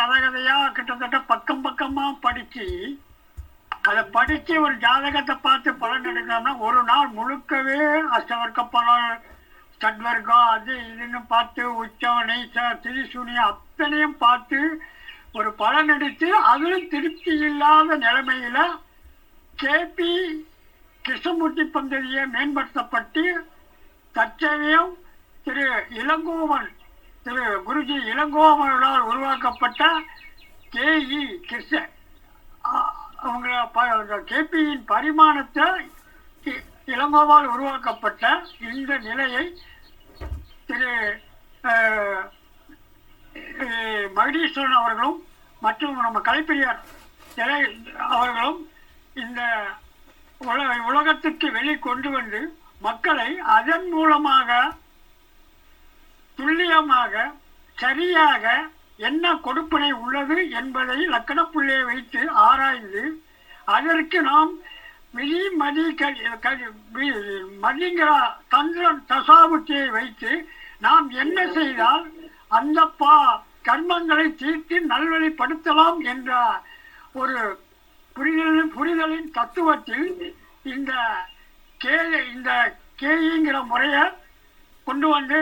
கதை கதையாக கிட்டத்தட்ட பக்கம் பக்கமாக படித்து அதை படித்து ஒரு ஜாதகத்தை பார்த்து பலன் எடுக்கணும்னா ஒரு நாள் முழுக்கவே அஷ்டவர்க்க பலன், சட்வர்க்கம், அது இதுன்னு பார்த்து உச்சம், நீச்ச, திரிசூனியம் அத்தனையும் பார்த்து ஒரு பலன் எடுத்து அதிலும் திருப்தி இல்லாத நிலைமையில் கேபி கிருஷ்ணமூர்த்தி பந்ததியை மேம்படுத்தப்பட்டு தற்சமயம் திரு குருஜி இளங்கோவனால் உருவாக்கப்பட்ட கேஇ கிருஷ்ண அவங்க கேபியின் பரிமாணத்தை இளங்கோவால் உருவாக்கப்பட்ட இந்த நிலையை திரு மகடீஸ்வரன் அவர்களும் மற்றும் நம்ம கலைப்பிரியார் அவர்களும் இந்த உலகத்துக்கு வெளிக்கொண்டு வந்து மக்களை அதன் மூலமாக துல்லியமாக சரியாக என்ன கொடுப்பனை உள்ளது என்பதை லக்கணப்புள்ளியை வைத்து ஆராய்ந்து அதற்கு நாம் மதிங்கிற தந்திரன் தசாபுத்தியை வைத்து நாம் என்ன செய்தால் அந்த கர்மங்களை தீர்த்து நல்வழிப்படுத்தலாம் என்ற ஒரு புரிதலின் தத்துவத்தில் இந்த கேஇங்கிற முறையை கொண்டு வந்து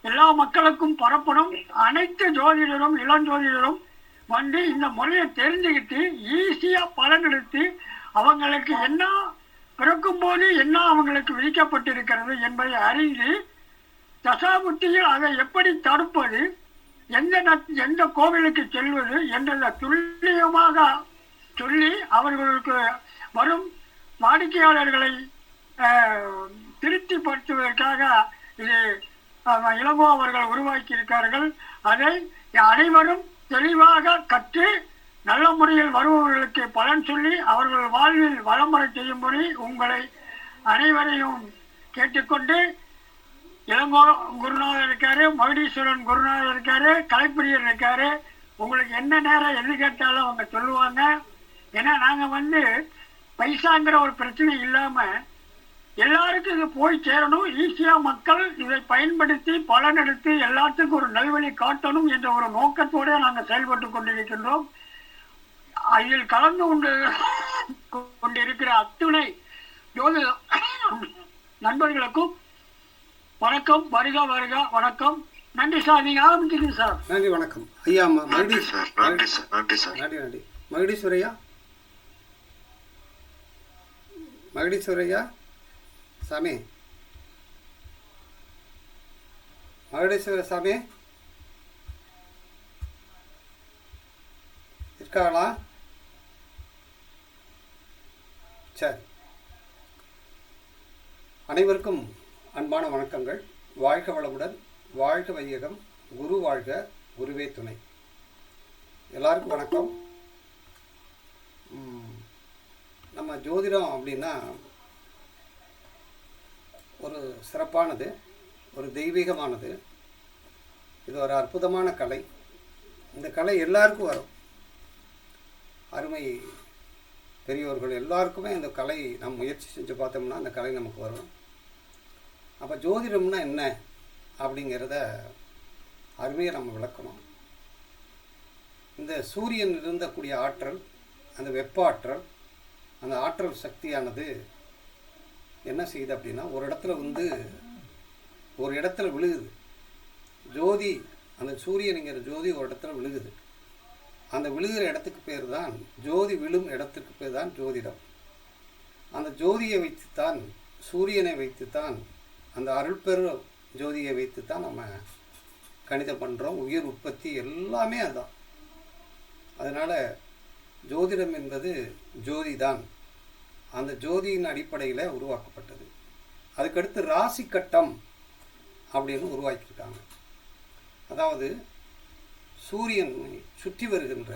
எல்லா மக்களுக்கும் பரப்பணும். அனைத்து ஜோதிடரும் இளஞ்சோதிடரும் வந்து இந்த முறையை தெரிஞ்சுக்கிட்டு ஈஸியாக பலன் எடுத்து அவங்களுக்கு என்ன பிறக்கும் போது என்ன அவங்களுக்கு விதிக்கப்பட்டிருக்கிறது என்பதை அறிந்து தசாபுத்தியில் அதை எப்படி தடுப்பது, எந்த கோவிலுக்கு செல்வது என்றதை துல்லியமாக சொல்லி அவர்களுக்கு வரும் வாடிக்கையாளர்களை திருப்திப்படுத்துவதற்காக இது இளங்கோ அவர்கள் உருவாக்கி இருக்கார்கள். அதை அனைவரும் தெளிவாக கற்று நல்ல முறையில் வருபவர்களுக்கு பலன் சொல்லி அவர்கள் வாழ்வில் வளமுறை செய்யும்படி உங்களை அனைவரையும் கேட்டுக்கொண்டு, இளங்கோ குருநாதர் இருக்காரு, மகடீஸ்வரன் குருநாதர் இருக்காரு, கலைப்பிரியர் இருக்காரு. உங்களுக்கு என்ன நேரம் எது கேட்டாலும் அவங்க சொல்லுவாங்க. ஏன்னா நாங்கள் பைசாங்கிற ஒரு பிரச்சனை இல்லாமல் எல்லாருக்கும் இது போய் சேரணும், ஈஸியாக மக்கள் இதை பயன்படுத்தி பலன் எடுத்து எல்லாத்துக்கும் ஒரு நல்வழி காட்டணும் என்ற ஒரு நோக்கத்தோடு நாங்கள் செயல்பட்டு கொண்டிருக்கின்றோம். அதில் கலந்து கொண்டிருக்கிற அத்துணை ஜோதிட நண்பர்களுக்கும் வணக்கம், வருக வருக, வணக்கம், நன்றி சார். நீங்க ஆரம்பிச்சிருக்கீங்க சார். நன்றி, வணக்கம் ஐயா. மகடீஸ்வரையா, மகடீஸ்வரையா சாமி, மகடீஸ்வர சாமி இருக்காங்களா? சரி, அனைவருக்கும் அன்பான வணக்கங்கள். வாழ்க வளமுடன், வாழ்க வையகம், குரு வாழ்க, குருவே துணை. எல்லாருக்கும் வணக்கம். நம்ம ஜோதிடம் அப்படின்னா ஒரு சிறப்பானது, ஒரு தெய்வீகமானது. இது ஒரு அற்புதமான கலை. இந்த கலை எல்லாருக்கும் வரும். அருமை பெரியோர்கள் எல்லாருக்குமே இந்த கலை நம்ம முயற்சி செஞ்சு பார்த்தோம்னா அந்த கலை நமக்கு வரும். அப்போ ஜோதிடம்னா என்ன அப்படிங்கிறத அருமையை நம்ம விளக்கணும். இந்த சூரியன் இருந்தக்கூடிய ஆற்றல், அந்த வெப்ப ஆற்றல், அந்த ஆற்றல் சக்தியானது என்ன செய்யுது அப்படின்னா ஒரு இடத்துல விழுகுது. ஜோதி, அந்த சூரியனுங்கிற ஜோதி ஒரு இடத்துல விழுகுது. அந்த விழுகிற இடத்துக்கு பேர் தான், ஜோதி விழும் இடத்துக்கு பேர் தான் ஜோதிடம். அந்த ஜோதியை வைத்துத்தான், சூரியனை வைத்துத்தான், அந்த அருள்பெரு ஜோதியை வைத்துத்தான் நம்ம கணிதம் பண்ணுறோம். உயிர் உற்பத்தி எல்லாமே அதுதான். அதனால் ஜோதிடம் என்பது ஜோதி தான். அந்த ஜோதியின் அடிப்படையில் உருவாக்கப்பட்டது. அதுக்கடுத்து ராசி கட்டம் அப்படின்னு உருவாக்கியிருக்காங்க. அதாவது சூரியனை சுற்றி வருகின்ற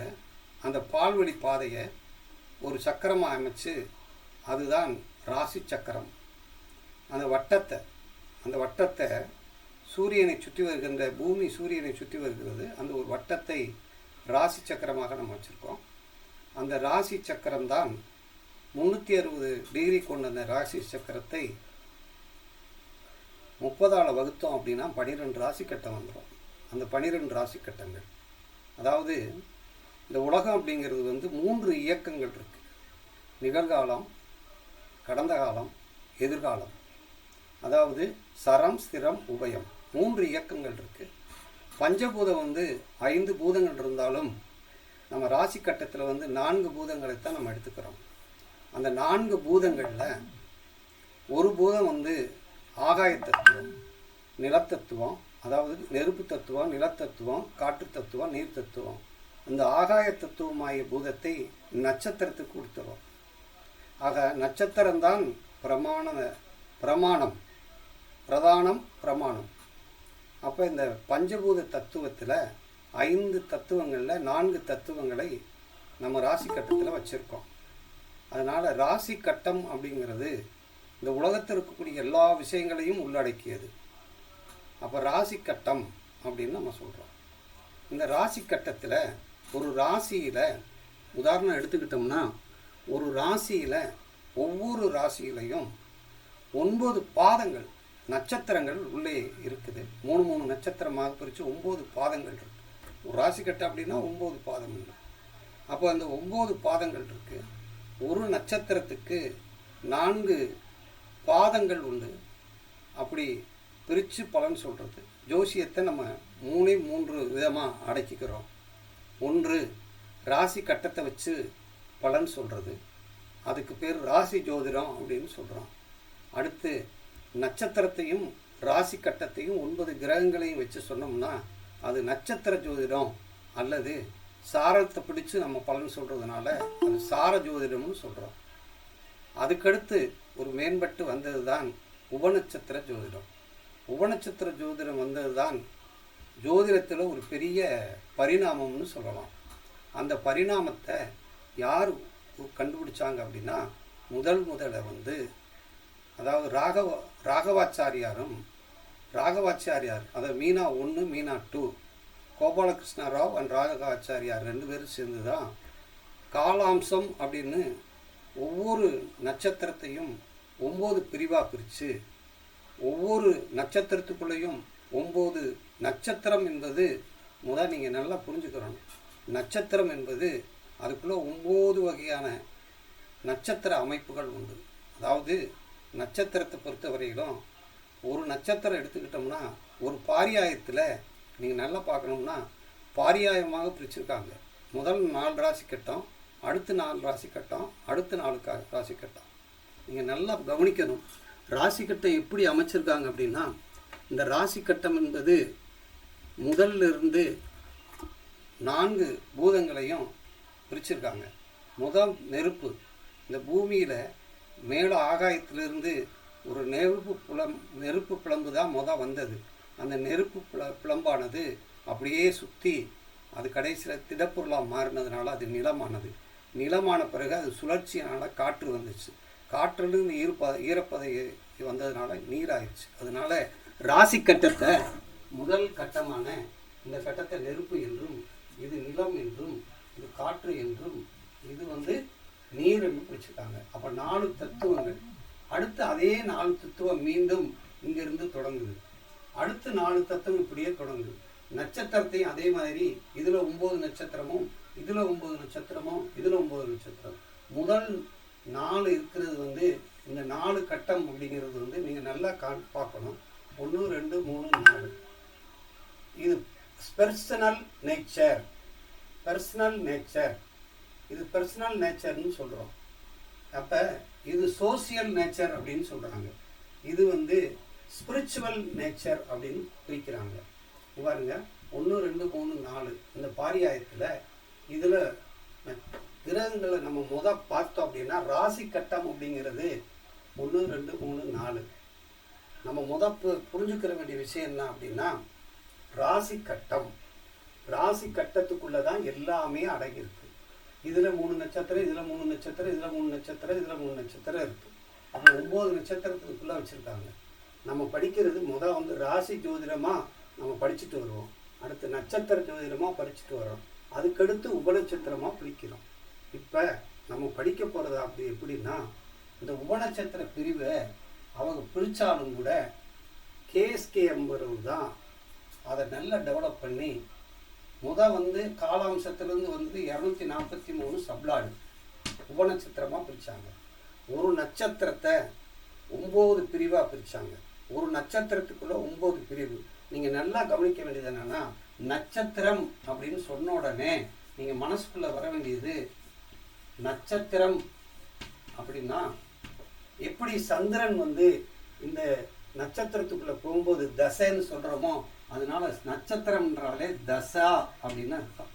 அந்த பால்வழி பாதையை ஒரு சக்கரமாக அமைச்சு, அதுதான் ராசி சக்கரம். அந்த வட்டத்தை சூரியனை சுற்றி வருகின்ற பூமி சூரியனை சுற்றி வருகிறது. அந்த ஒரு வட்டத்தை ராசி சக்கரமாக நம்ம வச்சுருக்கோம். அந்த ராசி சக்கரம்தான் 360 டிகிரி கொண்ட அந்த ராசி சக்கரத்தை 30ஆல் வகுத்தோம் அப்படின்னா 12 ராசி கட்டம் வந்துடும். அந்த 12 ராசி கட்டங்கள் அதாவது இந்த உலகம் அப்படிங்கிறது வந்து 3 இயக்கங்கள் இருக்குது. நிகழ்காலம், கடந்த காலம், எதிர்காலம். அதாவது சரம், ஸ்திரம், உபயம் 3 இயக்கங்கள் இருக்குது. பஞ்சபூதம் வந்து 5 பூதங்கள் இருந்தாலும் நம்ம ராசி கட்டத்தில் வந்து 4 பூதங்களைத்தான் நம்ம எடுத்துக்கிறோம். அந்த 4 பூதங்களில் ஒரு பூதம் வந்து ஆகாய தத்துவம், நிலத்தத்துவம், அதாவது நெருப்பு தத்துவம், நிலத்தத்துவம், காற்று தத்துவம், நீர் தத்துவம். அந்த ஆகாய தத்துவமாகிய பூதத்தை நட்சத்திரத்துக்கு கொடுத்துரும். ஆக நட்சத்திரம்தான் பிரதானம். அப்போ இந்த பஞ்சபூத தத்துவத்தில் 5 தத்துவங்களில் 4 தத்துவங்களை நம்ம ராசி கட்டத்தில் வச்சுருக்கோம். அதனால் ராசி கட்டம் அப்படிங்கிறது இந்த உலகத்தில் இருக்கக்கூடிய எல்லா விஷயங்களையும் உள்ளடக்கியது. அப்போ ராசி கட்டம் அப்படின்னு நம்ம சொல்கிறோம். இந்த ராசி கட்டத்தில் ஒரு ராசியில் உதாரணம் எடுத்துக்கிட்டோம்னா, ஒரு ராசியில் ஒவ்வொரு ராசியிலையும் 9 பாதங்கள் நட்சத்திரங்கள் உள்ளே இருக்குது. 3 நட்சத்திரமாக பிரித்து 9 பாதங்கள் இருக்குது. ஒரு ராசி கட்டம் அப்படின்னா 9 பாதம் இல்லை. அப்போ அந்த 9 பாதங்கள் இருக்குது. ஒரு நட்சத்திரத்துக்கு 4 பாதங்கள் உண்டு. அப்படி பிரித்து பலன் சொல்கிறது. ஜோசியத்தை நம்ம 3 விதமாக அடக்கிக்கிறோம். ஒன்று ராசி கட்டத்தை வச்சு பலன் சொல்கிறது, அதுக்கு பேர் ராசி ஜோதிடம் அப்படின்னு சொல்கிறோம். அடுத்து நட்சத்திரத்தையும் ராசி கட்டத்தையும் 9 கிரகங்களையும் வச்சு சொன்னோம்னா அது நட்சத்திர ஜோதிடம் அல்லது சாரத்தை பிடிச்சு நம்ம பலன் சொல்கிறதுனால அது சார ஜோதிடம்னு சொல்கிறோம். அதுக்கடுத்து ஒரு மேம்பட்டு வந்தது தான் உபநட்சத்திர ஜோதிடம். உபநட்சத்திர ஜோதிடம் வந்தது தான் ஜோதிடத்தில் ஒரு பெரிய பரிணாமம்னு சொல்லலாம். அந்த பரிணாமத்தை யார் கண்டுபிடிச்சாங்க அப்படின்னா, முதல்ல வந்து அதாவது ராகவாச்சாரியார் அதாவது மீனா 1 மீனா 2 கோபாலகிருஷ்ண ராவ் அண்ட் ராகவாச்சாரியார் 2 பேரும் சேர்ந்து தான் காலாம்சம் அப்படின்னு ஒவ்வொரு நட்சத்திரத்தையும் 9 பிரிவாக பிரித்து ஒவ்வொரு நட்சத்திரத்துக்குள்ளேயும் 9 நட்சத்திரம் என்பது நீங்கள் நல்லா புரிஞ்சுக்கிறணும். நட்சத்திரம் என்பது அதுக்குள்ளே 9 வகையான நட்சத்திர அமைப்புகள் உண்டு. அதாவது நட்சத்திரத்தை பொறுத்த வரையிலும் ஒரு நட்சத்திரம் எடுத்துக்கிட்டோம்னா ஒரு பாரியாயத்தில் நீங்கள் நல்லா பார்க்கணும்னா பாரியாயமாக பிரிச்சுருக்காங்க. முதல் 4 ராசி கட்டம், அடுத்து 4 ராசி கட்டம், அடுத்து 4 ராசி கட்டம். நீங்கள் நல்லா கவனிக்கணும். ராசி கட்டம் எப்படி அமைச்சிருக்காங்க அப்படின்னா, இந்த ராசி கட்டம் என்பது முதல்லிருந்து 4 பூதங்களையும் பிரிச்சிருக்காங்க. நெருப்பு. இந்த பூமியில் மேலே ஆகாயத்திலிருந்து ஒரு நெருப்பு பிளம்பு தான் வந்தது. அந்த நெருப்பு பிளம்பானது அப்படியே சுற்றி அது கடைசியில் திடப்பொருளாக மாறினதுனால அது நிலமானது. நிலமான பிறகு அது சுழற்சியினால் காற்று வந்துச்சு. காற்றிலிருந்து ஈரப்பதை வந்ததுனால நீராயிடுச்சு. அதனால ராசி கட்டத்தை முதல் கட்டமான இந்த கட்டத்தை நெருப்பு என்றும், இது நிலம் என்றும், இது காற்று என்றும், இது நீர் என்று பிடிச்சிருக்காங்க. அப்போ 4 தத்துவங்கள். அடுத்து அதே 4 தத்துவம் மீண்டும் இங்கிருந்து தொடங்குது. அடுத்து 4 தத்துவம் இப்படியே தொடங்குது. நட்சத்திரத்தையும் அதே மாதிரி இதில் 9 நட்சத்திரமும், இதில் 9 நட்சத்திரமும், இதில் 9 நட்சத்திரம். முதல் 4 இருக்கிறது இந்த 4 கட்டம் அப்படிங்கிறது நீங்கள் நல்லா பார்க்கணும். 1 2 3 4. இது பர்சனல் நேச்சர். இது பர்சனல் நேச்சர்னு சொல்கிறோம். அப்போ இது சோசியல் நேச்சர் அப்படின்னு சொல்கிறாங்க. இது ஸ்பிரிச்சுவல் நேச்சர் அப்படின்னு பிரிக்கிறாங்க. பாருங்க, 1 2 3 4 இந்த பாரியாயத்தில் இதில் கிரகங்களை நம்ம பார்த்தோம் அப்படின்னா ராசி கட்டம் அப்படிங்கிறது 1 2 3 4. நம்ம புரிஞ்சுக்கிற வேண்டிய விஷயம் என்ன அப்படின்னா, ராசி கட்டத்துக்குள்ளே தான் எல்லாமே அடங்கியிருக்கு. இதில் 3 நட்சத்திரம், இதில் 3 நட்சத்திரம், இதில் 3 நட்சத்திரம், இதில் 3 நட்சத்திரம் இருக்குது. அப்போ 9 நட்சத்திரத்துக்குள்ளே வச்சுருக்காங்க. நம்ம படிக்கிறது ராசி ஜோதிடமாக நம்ம படிச்சுட்டு வருவோம். அடுத்து நட்சத்திர ஜோதிடமாக படிச்சுட்டு வரோம். அதுக்கடுத்து உபநட்சத்திரமாக பிரிக்கிறோம். இப்போ நம்ம படிக்க போகிறது அப்படி எப்படின்னா, இந்த உபநட்சத்திர பிரிவை அவங்க பிரித்தாலும் கூட கேஎஸ்கே என்பவர் தான் அதை நல்லா டெவலப் பண்ணி வந்து காலாம்சத்திலிருந்து வந்து 243 சப்ளாடு உபநட்சத்திரமாக பிரித்தாங்க. ஒரு நட்சத்திரத்தை 9 பிரிவாக பிரித்தாங்க. ஒரு நட்சத்திரத்துக்குள்ள 9 பிரிவு. நீங்கள் நல்லா கவனிக்க வேண்டியது என்னன்னா, நட்சத்திரம் அப்படின்னு சொன்ன உடனே நீங்கள் மனசுக்குள்ள வர வேண்டியது, நட்சத்திரம் அப்படின்னா எப்படி சந்திரன் வந்து இந்த நட்சத்திரத்துக்குள்ள போகும்போது தசைன்னு சொல்றோமோ, அதனால நட்சத்திரம்ன்றாலே தசா அப்படின்னு அர்த்தம்.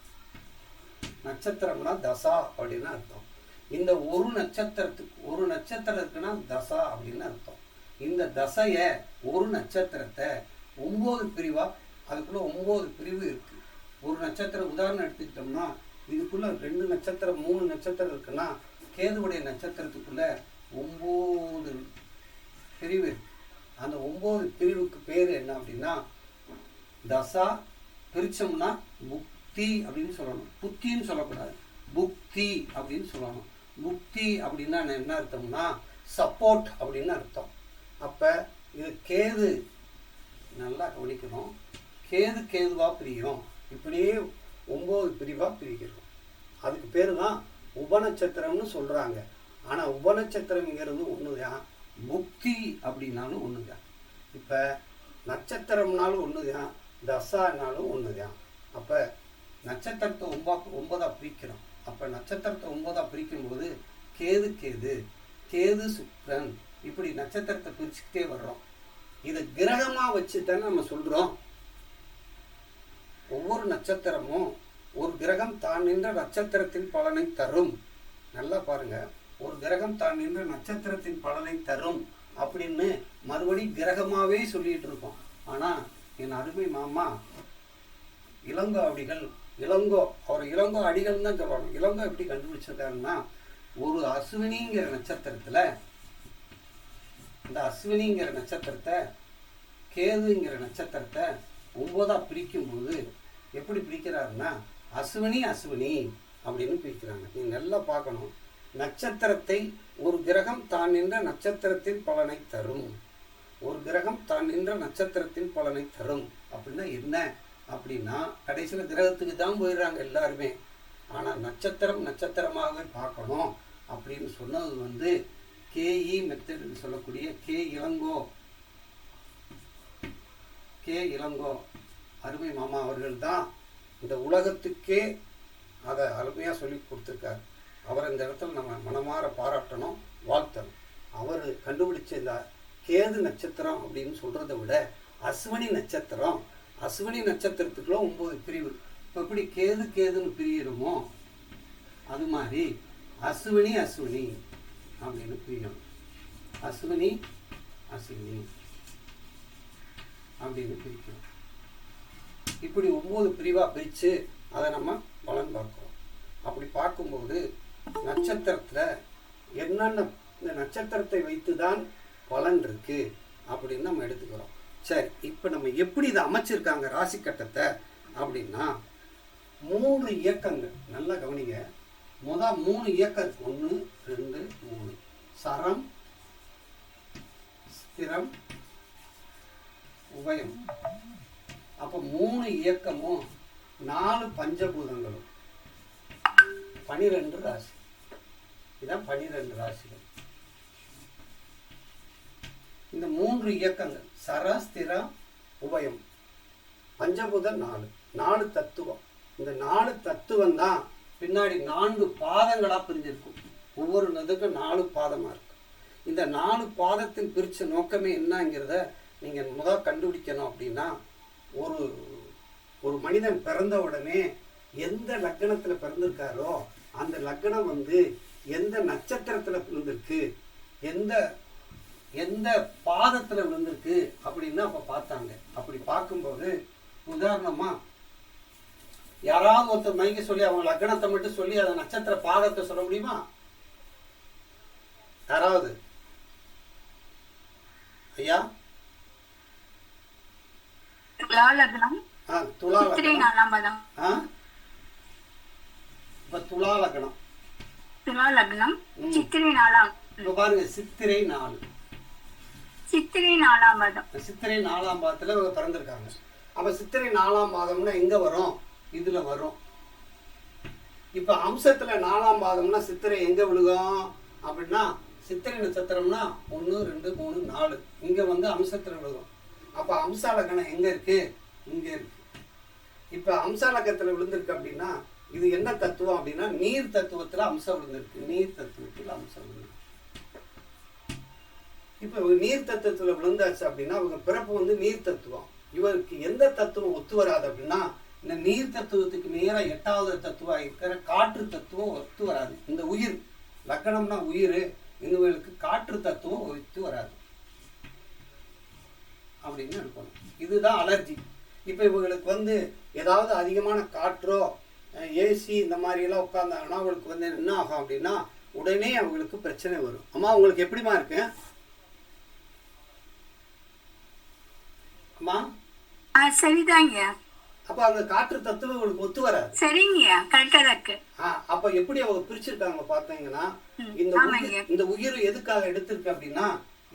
நட்சத்திரம்னா தசா அப்படின்னு அர்த்தம். இந்த ஒரு நட்சத்திரம் இருக்குன்னா தசா அப்படின்னு அர்த்தம். இந்த தசைய ஒரு நட்சத்திரத்தை 9 பிரிவா, அதுக்குள்ள 9 பிரிவு இருக்கு. ஒரு நட்சத்திரம் உதாரணம் எடுத்துக்கிட்டோம்னா, இதுக்குள்ள 2 நட்சத்திரம் 3 நட்சத்திரம் இருக்குன்னா, கேதுவுடைய நட்சத்திரத்துக்குள்ள 9 பிரிவு இருக்கு. அந்த 9 பிரிவுக்கு பேர் என்ன அப்படின்னா தசா. பிரிச்சோம்னா புக்தி அப்படின்னு சொல்லணும், புத்தின்னு சொல்லக்கூடாது, புக்தி அப்படின்னு சொல்லணும். புக்தி அப்படின்னா என்ன அர்த்தம்னா சப்போர்ட் அப்படின்னு அர்த்தம். அப்ப இது கேது, நல்லா கவனிக்கணும், கேதுவா பிரியும். இப்படியே 9 பிரிவா பிரிக்கிறோம். அதுக்கு பேரு தான் உபநட்சத்திரம்னு சொல்றாங்க. ஆனா உபநட்சத்திரம்ங்கிறது ஒண்ணுதான், புக்தி அப்படின்னாலும் ஒண்ணுதான். இப்ப நட்சத்திரம்னாலும் ஒண்ணுதான், தசானாலும் ஒண்ணுதான். அப்ப நட்சத்திரத்தை 9ஆ பிரிக்கிறோம். அப்ப நட்சத்திரத்தை 9ஆ பிரிக்கும் போது கேது சுக்கிரன் இப்படி நட்சத்திரத்தை பிரிச்சுக்கிட்டே வர்றோம். இதை கிரகமா வச்சுதான் நம்ம சொல்றோம். ஒவ்வொரு நட்சத்திரமும் ஒரு கிரகம் தான் நின்ற நட்சத்திரத்தின் பலனை தரும். நல்லா பாருங்க, ஒரு கிரகம் தான் நின்ற நட்சத்திரத்தின் பலனை தரும் அப்படின்னு மறுபடி கிரகமாவே சொல்லிட்டு இருக்கோம். ஆனா என் அருமை மாமா இளங்கோ அடிகள், அவர் இளங்கோ அடிகள் தான் சொல்லணும். இளங்கோ எப்படி கண்டுபிடிச்சிருக்காருன்னா, ஒரு அஸ்வினிங்கிற நட்சத்திரத்துல, இந்த அஸ்வினிங்கிற நட்சத்திரத்தை கேதுங்கிற நட்சத்திரத்தை 9ஆ பிரிக்கும் போது எப்படி பிரிக்கிறாருன்னா, அஸ்வினி அப்படின்னு பிரிக்கிறாங்க. நீங்க நல்லா பார்க்கணும். நட்சத்திரத்தை ஒரு கிரகம் தான் நின்ற நட்சத்திரத்தின் பலனை தரும். ஒரு கிரகம் தான் நின்ற நட்சத்திரத்தின் பலனை தரும் அப்படின்னா என்ன அப்படின்னா, கடைசியில் கிரகத்துக்கு தான் போயிடுறாங்க எல்லாருமே. ஆனால் நட்சத்திரமாகவே பார்க்கணும் அப்படின்னு சொன்னது வந்து கேஇ மெத்தட் சொல்லக்கூடிய கே இளங்கோ அருமை மாமா அவர்கள் தான் இந்த உலகத்துக்கே அதை அருமையாக சொல்லி கொடுத்துருக்காரு. அவரை இந்த இடத்துல நம்ம மனமாற பாராட்டணும், வாழ்த்தணும். அவர் கண்டுபிடிச்ச இந்த கேது நட்சத்திரம் அப்படின்னு சொல்றதை விட அஸ்வினி நட்சத்திரத்துக்குள்ள 9 பிரிவு. இப்போ எப்படி கேதுன்னு பிரிகிறோமோ அது மாதிரி அஸ்வினி அப்படின்னு பிரிக்கணும். அஸ்வினி அப்படின்னு பிரிக்கணும். இப்படி 9 பிரிவா பிரித்து அதை நம்ம பலன் பார்க்கிறோம். அப்படி பார்க்கும்போது நட்சத்திரத்துல என்னென்ன, இந்த நட்சத்திரத்தை வைத்துதான் பலன் இருக்கு அப்படின்னு நம்ம எடுத்துக்கிறோம். சரி, இப்ப நம்ம எப்படி இதை அமைச்சிருக்காங்க ராசி கட்டத்தை அப்படின்னா, 3 இயக்கங்கள். நல்லா கவனிங்க. 3 இயக்கம் இருக்கு. 1 2 3. சரம், ஸ்திரம், உபயம். அப்ப 3 இயக்கமும் 4 பஞ்சபூதங்களும் 12 ராசி. இதான் 12 ராசிகள். இந்த 3 இயக்கங்கள் சர, ஸ்திர, உபயம், பஞ்சபூதம் 4 தத்துவம். இந்த 4 தத்துவம் தான் பின்னாடி 4 பாதங்களா பிரிஞ்சிருக்கும். ஒவ்வொரு இதுக்கும் 4 பாதமா இருக்கும். இந்த 4 பாதத்தின் பிரிச்ச நோக்கமே என்னங்கிறத நீங்க முதல் கண்டுபிடிக்கணும். அப்படின்னா ஒரு மனிதன் பிறந்த உடனே எந்த லக்னத்துல பிறந்திருக்காரோ அந்த லக்னம் வந்து எந்த நட்சத்திரத்துல விழுந்திருக்கு, எந்த பாதத்துல விழுந்திருக்கு அப்படின்னு அப்ப பார்த்தாங்க. அப்படி பார்க்கும்போது உதாரணமா யாராவது ஒருத்தர் மைக்க சொல்லி அவங்க லக்னத்தை மட்டும் சொல்லி அதை நட்சத்திர பாதத்தை சொல்ல முடியுமா? யாராவது? ஐயா, துலா லக்னம். சித்திரை 4. இப்ப பாருங்க, சித்திரை 4 பாதத்துல பிறந்திருக்காங்க. அப்ப சித்திரை 4ஆம் பாதம்னா எங்க வரும் இதில் வரும். இப்போ அம்சத்தில் 4ஆம் பாதம்னா சித்திரை எங்கே விழுகும் அப்படின்னா, சித்திரை நட்சத்திரம்னா 1 2 3 4 இங்கே வந்து அம்சத்தில் விழுகும். அப்போ அம்ச லக்னம் எங்கே இருக்கு? இங்கே இருக்கு. இப்போ அம்ச லக்கத்தில் விழுந்திருக்கு அப்படின்னா இது என்ன தத்துவம் அப்படின்னா, நீர் தத்துவத்தில் அம்சம் விழுந்திருக்கு. நீர் தத்துவத்தில் அம்சம் விழுந்திருக்கு. இப்போ நீர் தத்துவத்தில் விழுந்தாச்சு அப்படின்னா அவங்க பிறப்பு வந்து நீர் தத்துவம். இவருக்கு எந்த தத்துவம் ஒத்து வராது அப்படின்னா, இந்த நீர் தத்துவத்துக்கு நேராக 8வது தத்துவம் இருக்கிற காற்று தத்துவம் ஒத்து வராது. இந்த உயிர் லக்கணம்னா உயிர், இவங்களுக்கு காற்று தத்துவம் ஒத்து வராது அப்படின்னு இருக்கணும். இதுதான் அலர்ஜி. இப்போ இவங்களுக்கு வந்து ஏதாவது அதிகமான காற்றோ ஏசி இந்த மாதிரிலாம் உட்காந்தாங்கன்னா அவங்களுக்கு வந்து என்ன ஆகும் அப்படின்னா உடனே அவங்களுக்கு பிரச்சனை வரும். அம்மா உங்களுக்கு எப்படிமா இருக்கு அம்மா? சரிதாங்க. அப்ப அந்த காற்று தத்துவம் உங்களுக்கு ஒத்து வராது. சரிங்க, கரெக்டா இருக்கு. அப்ப எப்படி அவங்க பிரிச்சிருக்காங்க பாத்தீங்கன்னா, இந்த உயிர் எதுக்காக எடுத்திருக்கு அப்படின்னா,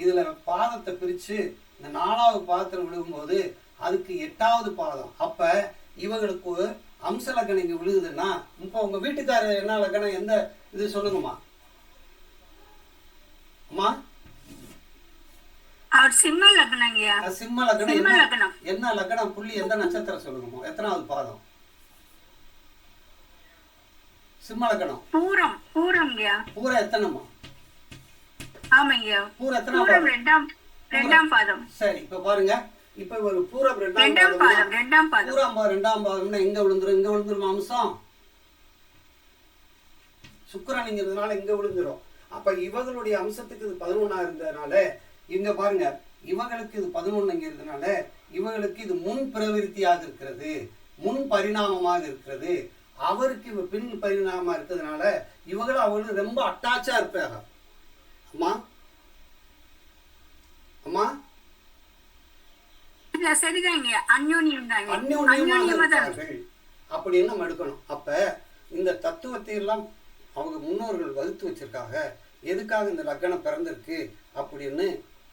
இதுல பாதத்தை பிரிச்சு இந்த 4வது பாதத்துல விழுகும்போது அதுக்கு 8வது பாதம். அப்ப இவங்களுக்கு அம்ச லக்னம் இங்க விழுகுதுன்னா, இப்ப உங்க வீட்டுக்காரர் என்ன லக்னம், எந்த இது சொல்லுங்கம்மா அம்மா? அவர் சிம்ம லக்னங்க. சிம்ம லக்னம். என்ன லக்னம், புள்ளி எந்த நட்சத்திரம் சொல்லுங்கம்மா, எத்தனாவது பாதம்? சிம்ம லக்னம் பூரம். பூரம்ங்க. பூரம் எத்தனைம்மா? ஆமாங்க. பூரம் எத்தனாவது? ரெண்டாம் பாதம். சரி, இப்ப பாருங்க, இப்ப ஒரு பூரம் ரெண்டாம் பாதம். பூரம் 2ஆம் பாதம்னா எங்க விழுந்துரும்? இங்க விழுந்துரும் அம்சம். சுக்கிரன்ங்கிறதுனால இங்க விழுந்துரும். அப்ப இவங்களுடைய அம்சத்துக்கு இது 11 இருந்ததுனால இங்க பாருங்க, இவங்களுக்கு இது 11ங்கிறதுனால இவங்களுக்கு இது முன் பிரவிற்த்தியாக இருக்கிறது, முன் பரிணாமமாக இருக்கிறது. அவருக்கு இவ பின் பரிணாமமா இருக்கிறதுனால இவங்களும் அவங்களும் ரொம்ப அட்டாச்சா இருப்பாங்க. அம்மா அம்மா சரிதாங்க, அந்யோன்யமாக அப்படின்னு நம்ம எடுக்கணும். அப்ப இந்த தத்துவத்தை எல்லாம் அவங்க முன்னோர்கள் வகுத்து வச்சிருக்காங்க. எதுக்காக இந்த லக்னம் பிறந்திருக்கு அப்படின்னு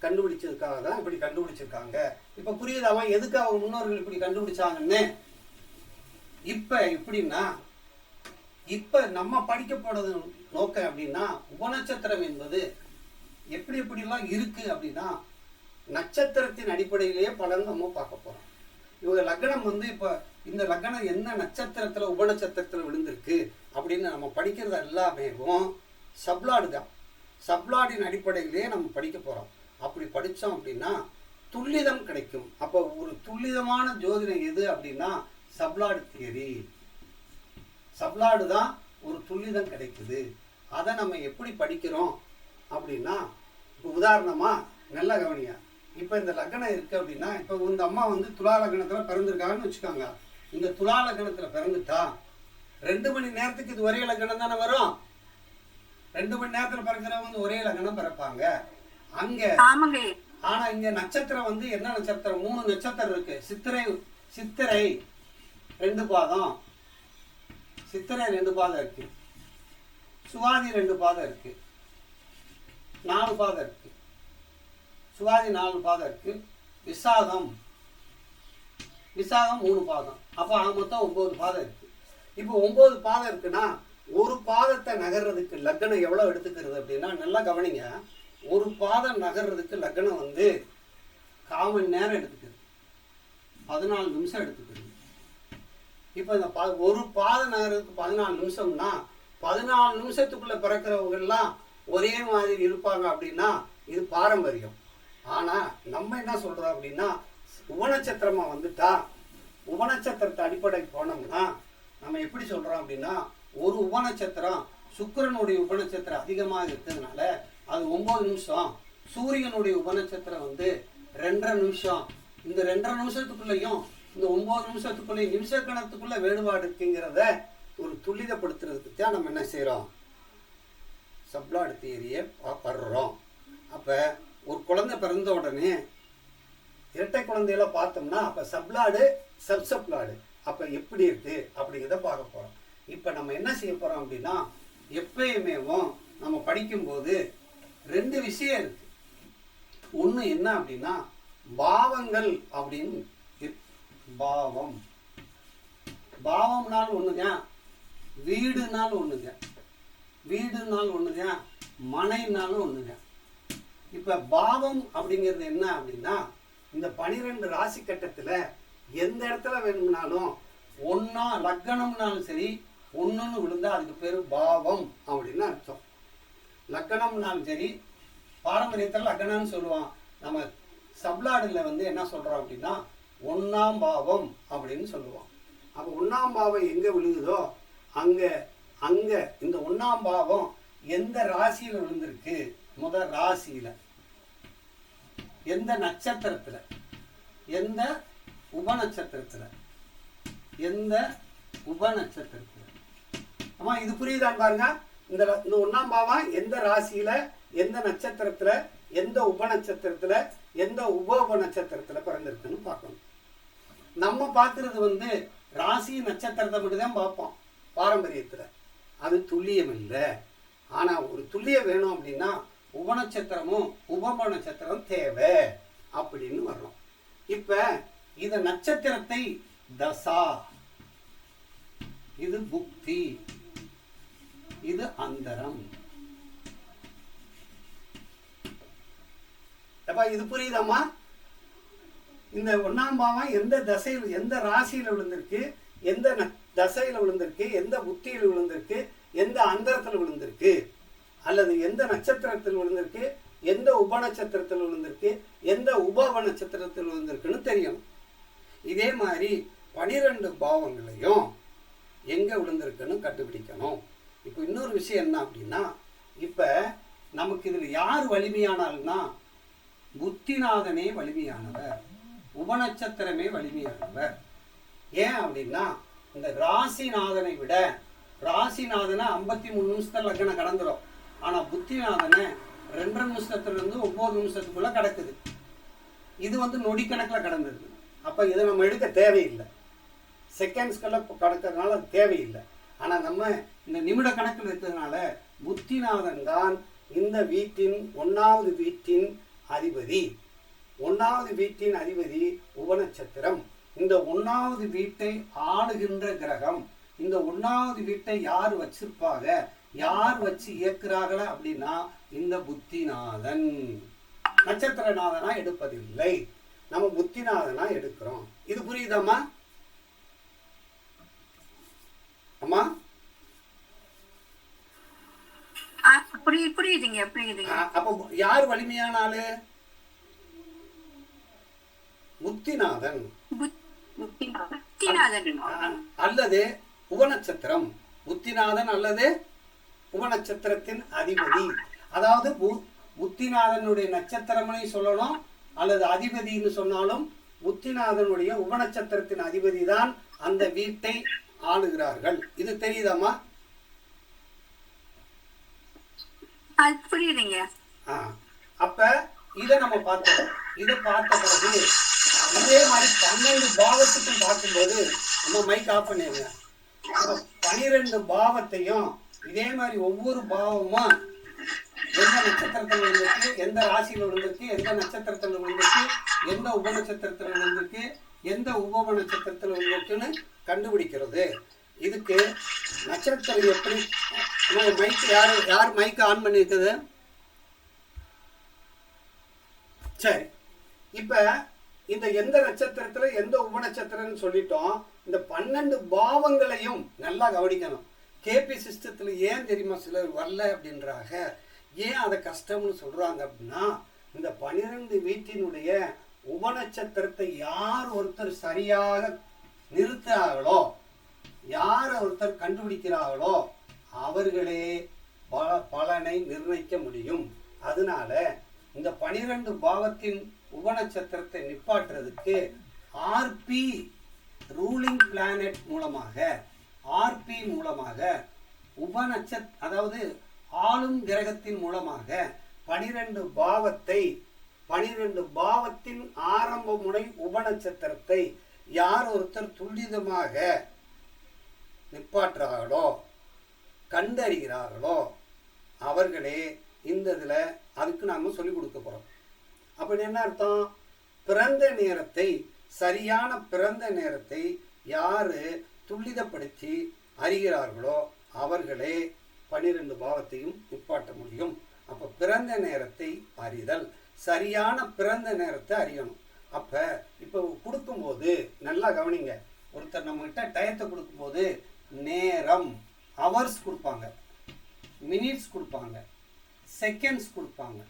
கண்டுபிடிச்சதுக்காக தான் இப்படி கண்டுபிடிச்சிருக்காங்க. இப்ப புரியுதாவா எதுக்கு அவங்க முன்னோர்கள் இப்படி கண்டுபிடிச்சாங்கன்னு? இப்ப எப்படின்னா, இப்ப நம்ம படிக்க போறது நோக்கம் அப்படின்னா, உபநட்சத்திரம் என்பது எப்படி எப்படிலாம் இருக்கு அப்படின்னா நட்சத்திரத்தின் அடிப்படையிலேயே பலன் நம்ம பார்க்க போறோம். இவங்க லக்னம் வந்து இப்ப இந்த லக்னம் என்ன நட்சத்திரத்துல உபநட்சத்திரத்துல விழுந்திருக்கு அப்படின்னு நம்ம படிக்கிறது எல்லாமே சப்ளாடு தான். சப்ளாடின் அடிப்படையிலேயே நம்ம படிக்க போறோம். அப்படி படித்தோம் அப்படின்னா துல்லிதம் கிடைக்கும். அப்போ ஒரு துல்லிதமான ஜோதிடம் எது அப்படின்னா சப்ளாடு தியரி. சப்ளாடு தான் ஒரு துல்லிதம் கிடைக்குது. அதை நம்ம எப்படி படிக்கிறோம் அப்படின்னா, இப்போ உதாரணமா நல்ல கவனியா, இப்போ இந்த லக்னம் இருக்கு அப்படின்னா, இப்போ இந்த அம்மா வந்து துலா லக்னத்தில் பிறந்திருக்காங்கன்னு வச்சுக்கோங்க. இந்த துலா லக்னத்தில் பிறந்துட்டா 2 மணி நேரத்துக்கு இது ஒரே லக்னம் தானே வரும். 2 மணி நேரத்தில் பிறக்கிறவங்க வந்து ஒரே லக்னம் பிறப்பாங்க அங்க. ஆனா இங்க நட்சத்திரம் வந்து என்ன நட்சத்திரம், 3 நட்சத்திரம் இருக்கு. சித்திரை 2 பாதம், சித்திரை 2 பாதம் இருக்கு, சுவாதி 2 பாதம் இருக்கு, 4 பாதம் இருக்கு, சுவாதி 4 பாதம் இருக்கு, விசாகம் 3 பாதம். அப்ப மொத்தம் 9 பாதம் இருக்கு. இப்போ 9 பாதம் இருக்குன்னா ஒரு பாதத்தை நகர்றதுக்கு லக்னம் எவ்வளவு எடுத்துக்கிறது அப்படின்னா, நல்லா கவனிங்க, ஒரு பாதம் நகர்றதுக்கு லக்னம் வந்து 1/4 மணி நேரம் எடுத்துக்குது, 14 நிமிஷம் எடுத்துக்குது. இப்போ இந்த ஒரு பாதம் நகர்றதுக்கு 14 நிமிஷம்னா 14 நிமிஷத்துக்குள்ள பிறக்கிறவங்க எல்லாம் ஒரே மாதிரி இருப்பாங்க அப்படின்னா இது பாரம்பரியம். ஆனா நம்ம என்ன சொல்றோம் அப்படின்னா, உபநட்சத்திரமா வந்துட்டா உபநட்சத்திரத்தை அடிப்படை போனோம்னா நம்ம எப்படி சொல்றோம் அப்படின்னா, ஒரு உபநட்சத்திரம் சுக்கிரனுடைய உபநட்சத்திரம் அதிகமாக இருக்கிறதுனால அது 9 நிமிஷம், சூரியனுடைய உபநட்சத்திரம் வந்து 2.5 நிமிஷம். இந்த 2.5 நிமிஷத்துக்குள்ளேயும் இந்த 9 நிமிஷத்துக்குள்ளேயும் நிமிஷ கணத்துக்குள்ள வேறுபாடு இருக்குங்கிறத ஒரு துல்லிதப்படுத்துறதுக்கு தான் நம்ம என்ன செய்யறோம், சப்ளாடு தியரியை படுறோம். அப்ப ஒரு குழந்தை பிறந்த உடனே இரட்டை குழந்தையெல்லாம் பார்த்தோம்னா அப்ப சப்ளாடு சப்சப்ளாடு அப்ப எப்படி இருக்கு அப்படிங்கிறத பார்க்க போறோம். இப்ப நம்ம என்ன செய்ய போறோம் அப்படின்னா, எப்பயுமே நம்ம படிக்கும்போது 2 விஷயம் இருக்கு. ஒண்ணு என்ன அப்படின்னா பாவங்கள் அப்படின்னு, பாவம் பாவம்னாலும் ஒண்ணுதான், வீடுனாலும் ஒண்ணுதான், வீடுனாலும் ஒண்ணுதான், மனைனாலும் ஒண்ணுதான். இப்ப பாவம் அப்படிங்கிறது என்ன அப்படின்னா, இந்த 12 ராசி கட்டத்துல எந்த இடத்துல வேணும்னாலும் ஒன்னா லக்கணம்னாலும் சரி ஒண்ணுன்னு விழுந்தா அதுக்கு பேரு பாவம் அப்படின்னு அர்த்தம். லக்கணம்னாலும் சரி, பாரம்பரியத்தில் லக்கணம்னு சொல்லுவான். நம்ம சப்லாடில் வந்து என்ன சொல்றோம் அப்படின்னா ஒன்னாம் பாவம் அப்படின்னு சொல்லுவோம். அப்போ ஒன்னாம் பாவம் எங்க விழுகுதோ அங்க அங்க இந்த ஒன்னாம் பாவம் எந்த ராசியில விழுந்திருக்கு, முதல் ராசியில எந்த நட்சத்திரத்துல, எந்த உபநட்சத்திரத்துல, எந்த உபநட்சத்திரத்துல. ஆமா, இது புரியுதான் பாருங்க. இந்த ஒன்னாம் பாவம் எந்த ராசியில, எந்த நட்சத்திரத்துல, எந்த உபநட்சத்திரத்துல, எந்த உப நட்சத்திரத்துல பிறந்திருக்குன்னு பார்க்கணும். நம்ம பார்க்கறது வந்து ராசி நட்சத்திரத்தை மட்டும் தான் பார்ப்போம் பாரம்பரியத்துல. அது துல்லியம் இல்லை. ஆனா ஒரு துல்லியம் வேணும் அப்படின்னா உபநட்சத்திரமும் உப நட்சத்திரம் தேவை அப்படின்னு வர்றோம். இப்ப இந்த நட்சத்திரத்தை தசா, இது புக்தி, இது அந்தரம். இது புரியுதாமா? இந்த ஒன்னாம் பாவம் எந்த தசையில், எந்த ராசியில விழுந்திருக்கு, எந்த தசையில விழுந்திருக்கு, எந்த புத்தியில் விழுந்திருக்கு, எந்த அந்தரத்தில் விழுந்திருக்கு, அல்லது எந்த நட்சத்திரத்தில் விழுந்திருக்கு, எந்த உபநட்சத்திரத்தில் விழுந்திருக்கு, எந்த உப நட்சத்திரத்தில் விழுந்திருக்குன்னு தெரியும். இதே மாதிரி 12 பாவங்களையும் எங்க விழுந்திருக்குன்னு கண்டுபிடிக்கணும். இப்போ இன்னொரு விஷயம் என்ன அப்படின்னா, இப்ப நமக்கு இதுல யார் வலிமையானால்னா புத்திநாதனே வலிமையானவர், உபநட்சத்திரமே வலிமையானவர். ஏன் அப்படின்னா இந்த ராசிநாதனை விட, ராசிநாதனை 53 நிமிஷத்துல லக்னம் கடந்துடும். ஆனா புத்திநாதனை 2.5 நிமிஷத்துல இருந்து 9 நிமிஷத்துக்குள்ள கடக்குது. இது வந்து நொடி கணக்கில் கடந்துருக்கு. அப்ப இதை நம்ம எடுக்க தேவையில்லை, செகண்ட்ஸ்குள்ள கடக்கிறதுனால அது தேவையில்லை. ஆனா நம்ம இந்த நிமிட கணக்கில் இருக்கிறதுனால புத்திநாதன் தான் இந்த வீட்டின் 1வது வீட்டின் அதிபதி. 1வது வீட்டின் அதிபதி உபநட்சத்திரம். இந்த 1வது வீட்டை ஆளுகின்ற கிரகம். இந்த 1வது வீட்டை யார் வச்சிருப்பாங்க, யார் வச்சு இயக்குறாங்களா அப்படின்னா இந்த புத்திநாதன். நட்சத்திரநாதனா எடுப்பதில்லை, நம்ம புத்திநாதனா எடுக்கிறோம். இது புரியுதாமா அம்மா? புரியுதுங்க புரியுதுங்க. அப்ப யார் வலிமையான ஆளு? புத்திநாதன் அல்லது உபநட்சத்திரம். புத்திநாதன் அல்லது உபநட்சத்திரத்தின் அதிபதி. அதாவது புத்திநாதனுடைய நட்சத்திரம்னு சொல்லணும், அல்லது அதிபதினு சொன்னாலும் புத்திநாதனுடைய உபநட்சத்திரத்தின் அதிபதி தான் அந்த வீட்டை ஆளுகிறார்கள். இது தெரியுதாமா? புரியுதுங்க. அப்ப இதை நம்ம பார்த்தோம். இதை பார்த்த பிறகு இதே மாதிரி 12 பாவத்துக்கும் பார்க்கும்போது நம்ம மைக் ஆஃப் பண்ணிடுங்க. 12 பாவத்தையும் இதே மாதிரி ஒவ்வொரு பாவமும் எந்த நட்சத்திரத்தில் விழுந்திருக்கு, எந்த ராசியில் விழுந்திருக்கு, எந்த நட்சத்திரத்தில் விழுந்திருக்கு, எந்த உபநட்சத்திரத்தில் விழுந்திருக்கு, எந்த உப நட்சத்திரத்தில் விழுந்திருக்குன்னு கண்டுபிடிக்கிறது. இதுக்கு நட்சத்திரம் எப்படி மைக் யார் மைக் ஆன் பண்ணிருக்குது? சரி, இப்ப இந்த எந்த நட்சத்திரத்துல எந்த உபநட்சத்திரம்னு சொல்லிட்டோம். இந்த 12 பாவங்களையும் நல்லா கவனிக்கணும். கேபி சிஸ்டத்துல ஏன் தெரியுமா சிலர் வரல அப்படின்றாங்க, ஏன் அதை கஷ்டம்னு சொல்றாங்க அப்படின்னா, இந்த 12 வீட்டினுடைய உபநட்சத்திரத்தை யார் ஒருத்தர் சரியாக நிறுத்துறாங்களோ, யார் ஒருத்தர் கண்டுபிடிக்கிறார்களோ அவர்களே பலனை நிர்ணயிக்க முடியும். அதனால இந்த 12 பாவத்தின் உபநட்சத்திரத்தை நிப்பாட்டுறதுக்கு ஆர்பி ரூலிங் பிளானட் மூலமாக, ஆர்பி மூலமாக அதாவது ஆளும் கிரகத்தின் மூலமாக 12 பாவத்தை, 12 பாவத்தின் ஆரம்ப முனை உபநட்சத்திரத்தை யார் ஒருத்தர் துல்லிதமாக நிப்பாற்றுறார்களோ, கண்டறிகிறார்களோ அவர்களே இந்த இதுல அதுக்கு நாம சொல்லிக் கொடுக்க போறோம். அப்படி என்ன அர்த்தம்? பிறந்த நேரத்தை, சரியான பிறந்த நேரத்தை யாரு துல்லிதப்படுத்தி அறிகிறார்களோ அவர்களே 12 பாவத்தையும் நிப்பாட்ட முடியும். அப்போ பிறந்த நேரத்தை அறிதல், சரியான பிறந்த நேரத்தை அறியணும். அப்போ இப்போ கொடுக்கும்போது நல்லா கவனிங்க, ஒருத்தர் நம்மகிட்ட டயத்தை கொடுக்கும்போது நேரம் ஹவர்ஸ் கொடுப்பாங்க, மினிட்ஸ் கொடுப்பாங்க, செகண்ட்ஸ் கொடுப்பாங்க.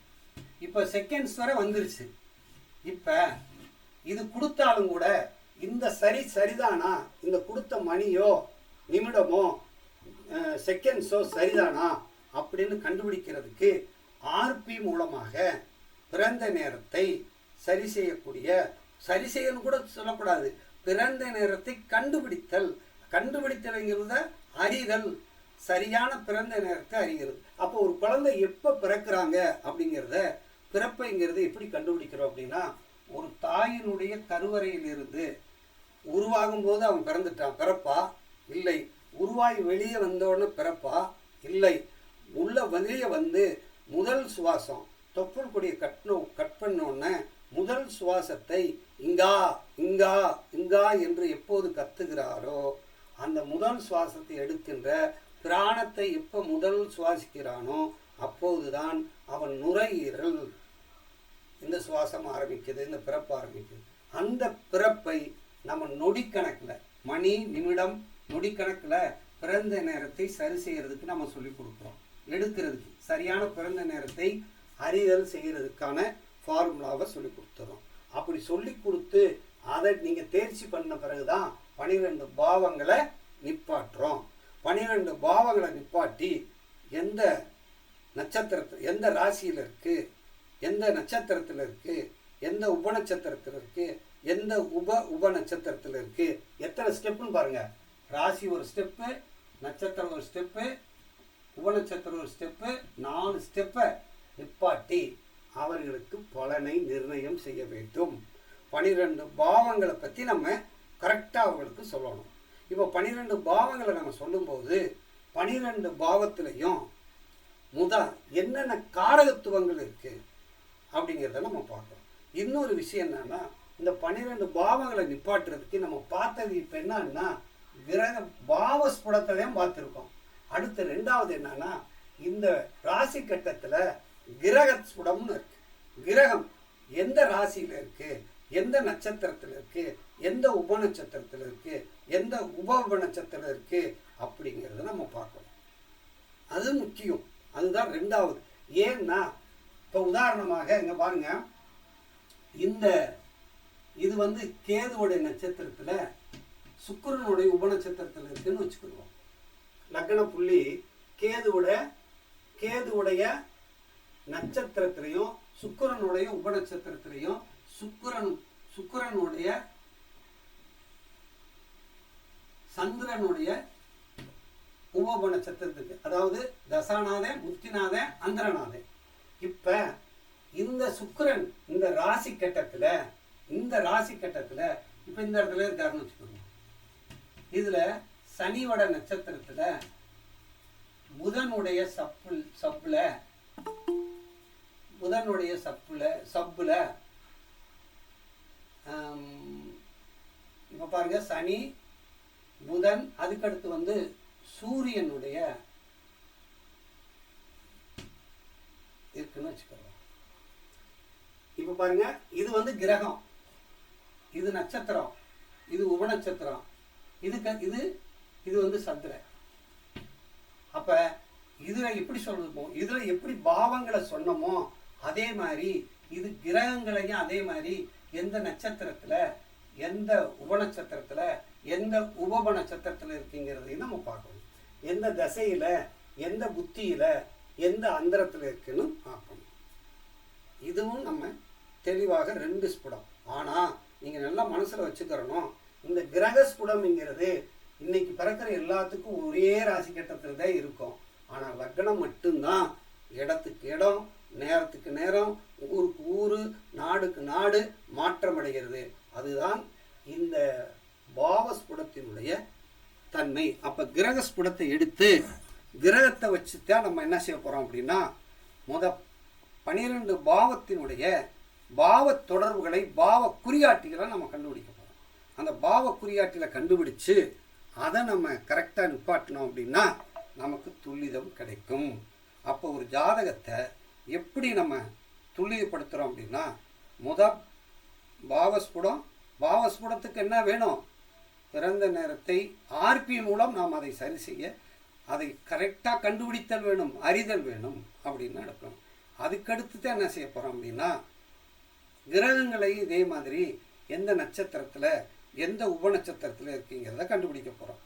இப்போ செகண்ட்ஸ் வரை வந்துருச்சு. இப்போ இது கொடுத்தாலும் கூட இந்த சரிதானா, இந்த கொடுத்த மணியோ நிமிடமோ செகண்ட்ஸோ சரிதானா அப்படின்னு கண்டுபிடிக்கிறதுக்கு ஆர்பி மூலமாக பிறந்த நேரத்தை சரி செய்யணும் கூட சொல்லக்கூடாது, பிறந்த நேரத்தை கண்டுபிடித்தல்ங்கிறத அறிதல், சரியான பிறந்த நேரத்தை அறிகிறது. அப்போ ஒரு குழந்தை எப்போ பிறக்கிறாங்க அப்படிங்கிறத, பிறப்பைங்கிறத எப்படி கண்டுபிடிக்கிறோம் அப்படின்னா, ஒரு தாயினுடைய கருவறையிலிருந்து உருவாகும் போது அவன் பிறப்பா இல்லை, உருவாகி வெளியே வந்தோடனே பிறப்பா இல்லை, வெளியே வந்து முதல் சுவாசம் தொப்புள் கொடியை கட் பண்ணோடனே முதல் சுவாசத்தை இங்கா இங்கா இங்கா என்று எப்போது கத்துகிறாரோ, அந்த முதல் சுவாசத்தை எடுக்கின்ற பிராணத்தை எப்போ முதல் சுவாசிக்கிறானோ அப்போதுதான் அவன் நுரையீரல் இந்த சுவாசம் ஆரம்பிக்குது, இந்த பிறப்பு ஆரம்பிக்குது. அந்த பிறப்பை நம்ம நொடிக்கணக்கில், மணி நிமிடம் நொடிக்கணக்கில் பிறந்த நேரத்தை சரி செய்யறதுக்கு நம்ம சொல்லிக் கொடுக்குறோம். எடுக்கிறதுக்கு சரியான பிறந்த நேரத்தை அறிதல் செய்கிறதுக்கான ஃபார்முலாவை சொல்லி கொடுத்துறோம். அப்படி சொல்லி கொடுத்து அதை நீங்கள் தேர்ச்சி பண்ண பிறகுதான் 12 பாவங்களை நிப்பாட்டுறோம். 12 பாவங்களை நிப்பாட்டி எந்த நட்சத்திரத்தில், எந்த ராசியில் இருக்குது, எந்த நட்சத்திரத்தில் இருக்குது, எந்த உபநட்சத்திரத்தில் இருக்குது, எந்த உப நட்சத்திரத்தில் இருக்குது, எத்தனை ஸ்டெப்புன்னு பாருங்கள். ராசி ஒரு ஸ்டெப்பு, நட்சத்திரம் ஒரு ஸ்டெப்பு, உபநட்சத்திரம் ஒரு ஸ்டெப்பு, 4 ஸ்டெப்பை நிப்பாட்டி அவர்களுக்கு பலனை நிர்ணயம் செய்ய வேண்டும். 12 பாவங்களை பற்றி நம்ம கரெக்டாக அவங்களுக்கு சொல்லணும். இப்போ 12 பாவங்களை நம்ம சொல்லும்போது 12 பாவத்திலையும் என்னென்ன காரகத்துவங்கள் இருக்குது அப்படிங்கிறத நம்ம பார்க்கணும். இன்னொரு விஷயம் என்னன்னா, இந்த 12 பாவங்களை நிப்பாட்டுறதுக்கு நம்ம பார்த்தது இப்போ என்னன்னா கிரக பாவஸ்புடத்தையும் பார்த்துருக்கோம். அடுத்து 2வது என்னன்னா, இந்த ராசி கட்டத்தில் கிரக ஸ்புடம்னு இருக்கு. கிரகம் எந்த ராசியில் இருக்கு, எந்த நட்சத்திரத்தில் இருக்கு, எந்த உபநட்சத்திரத்தில் இருக்கு, எந்த உப நட்சத்திரம் இருக்கு அப்படிங்கிறத நம்ம பார்க்கணும். அது முக்கியம். அதுதான் 2வது. ஏன்னா இப்போ உதாரணமாக இங்கே பாருங்க, இது வந்து கேதுவுடைய நட்சத்திரத்தில் சுக்கிரனுடைய உபநட்சத்திரத்தில் இருக்குன்னு வச்சுக்கிடுவோம். லக்ன புள்ளி கேதுவுடைய நட்சத்திரத்திலையும் சுக்கிரனுடைய உபநட்சத்திரத்திலையும் சுக்கிரனுடைய சந்திரனுடைய உப நட்சத்திரத்துக்கு, அதாவது தசாநாதே, புத்திநாதே, அந்தரநாதே. இப்ப இந்த சுக்கிரன் இந்த ராசி கட்டத்துல இப்ப இந்த இடத்துல இருக்காருன்னு வச்சுக்கோங்க. இதுல சனியோட நட்சத்திரத்துல புதனுடைய சப்புல இப்ப பாருங்க, சனி புதன், அதுக்கடுத்து வந்து சூரியனுடைய இருக்குன்னு வச்சுக்கோங்க. இப்ப பாருங்க, இது வந்து கிரகம், இது நட்சத்திரம், இது உபநட்சத்திரம், இது வந்து சந்திரன். அப்ப இதுல எப்படி சொல்றோமோ, இதுல எப்படி பாவங்களை சொன்னமோ அதே மாதிரி இது கிரகங்களையும் அதே மாதிரி எந்த நட்சத்திரத்துல, எந்த உபநட்சத்திரத்துல, எந்த உப நட்சத்திரத்துல இருக்குங்கிறதையும் நம்ம பார்க்கணும். எந்த தசையில, எந்த புத்தியில, எந்த அந்தரத்துல இருக்குன்னு பார்க்கணும். இதுவும் நம்ம தெளிவாக 2 ஸ்புடம். ஆனா நீங்க நல்லா மனசுல வச்சுக்கிறணும், இந்த கிரக ஸ்புடம்ங்கிறது இன்னைக்கு பிறக்கிற எல்லாத்துக்கும் ஒரே ராசி கட்டத்தில் தான் இருக்கும். ஆனால் லக்னம் மட்டும்தான் இடத்துக்கு இடம், நேரத்துக்கு நேரம், ஊருக்கு ஊர், நாடுக்கு நாடு மாற்றம் அடைகிறது. அதுதான் இந்த பாவஸ்புடத்தினுடைய தன்மை. அப்போ கிரக ஸ்புடத்தை எடுத்து கிரகத்தை வச்சு தான் நம்ம என்ன செய்ய போகிறோம் அப்படின்னா, 12 பாவத்தினுடைய பாவ தொடர்புகளை, பாவ குறியாட்டிகளை நம்ம கண்டுபிடிக்க போகிறோம். அந்த பாவ குறியாட்டிகளை கண்டுபிடிச்சு அதை நம்ம கரெக்டாக நிப்பாட்டினோம் அப்படின்னா நமக்கு துல்லிதம் கிடைக்கும். அப்போ ஒரு ஜாதகத்தை எப்படி நம்ம துல்லியப்படுத்துகிறோம் அப்படின்னா, பாவஸ்புடத்துக்கு என்ன வேணும்? பிறந்த நேரத்தை ஆர்பி மூலம் நாம் அதை சரி செய்ய, அதை கரெக்டாக கண்டுபிடித்தல் வேணும், அறிதல் வேணும் அப்படின்னு நடக்கணும். அதுக்கடுத்து தான் என்ன செய்ய போகிறோம் அப்படின்னா, கிரகங்களை இதே மாதிரி எந்த நட்சத்திரத்தில் எந்த உபநட்சத்திரத்தில் இருக்குங்கிறத கண்டுபிடிக்க போகிறோம்.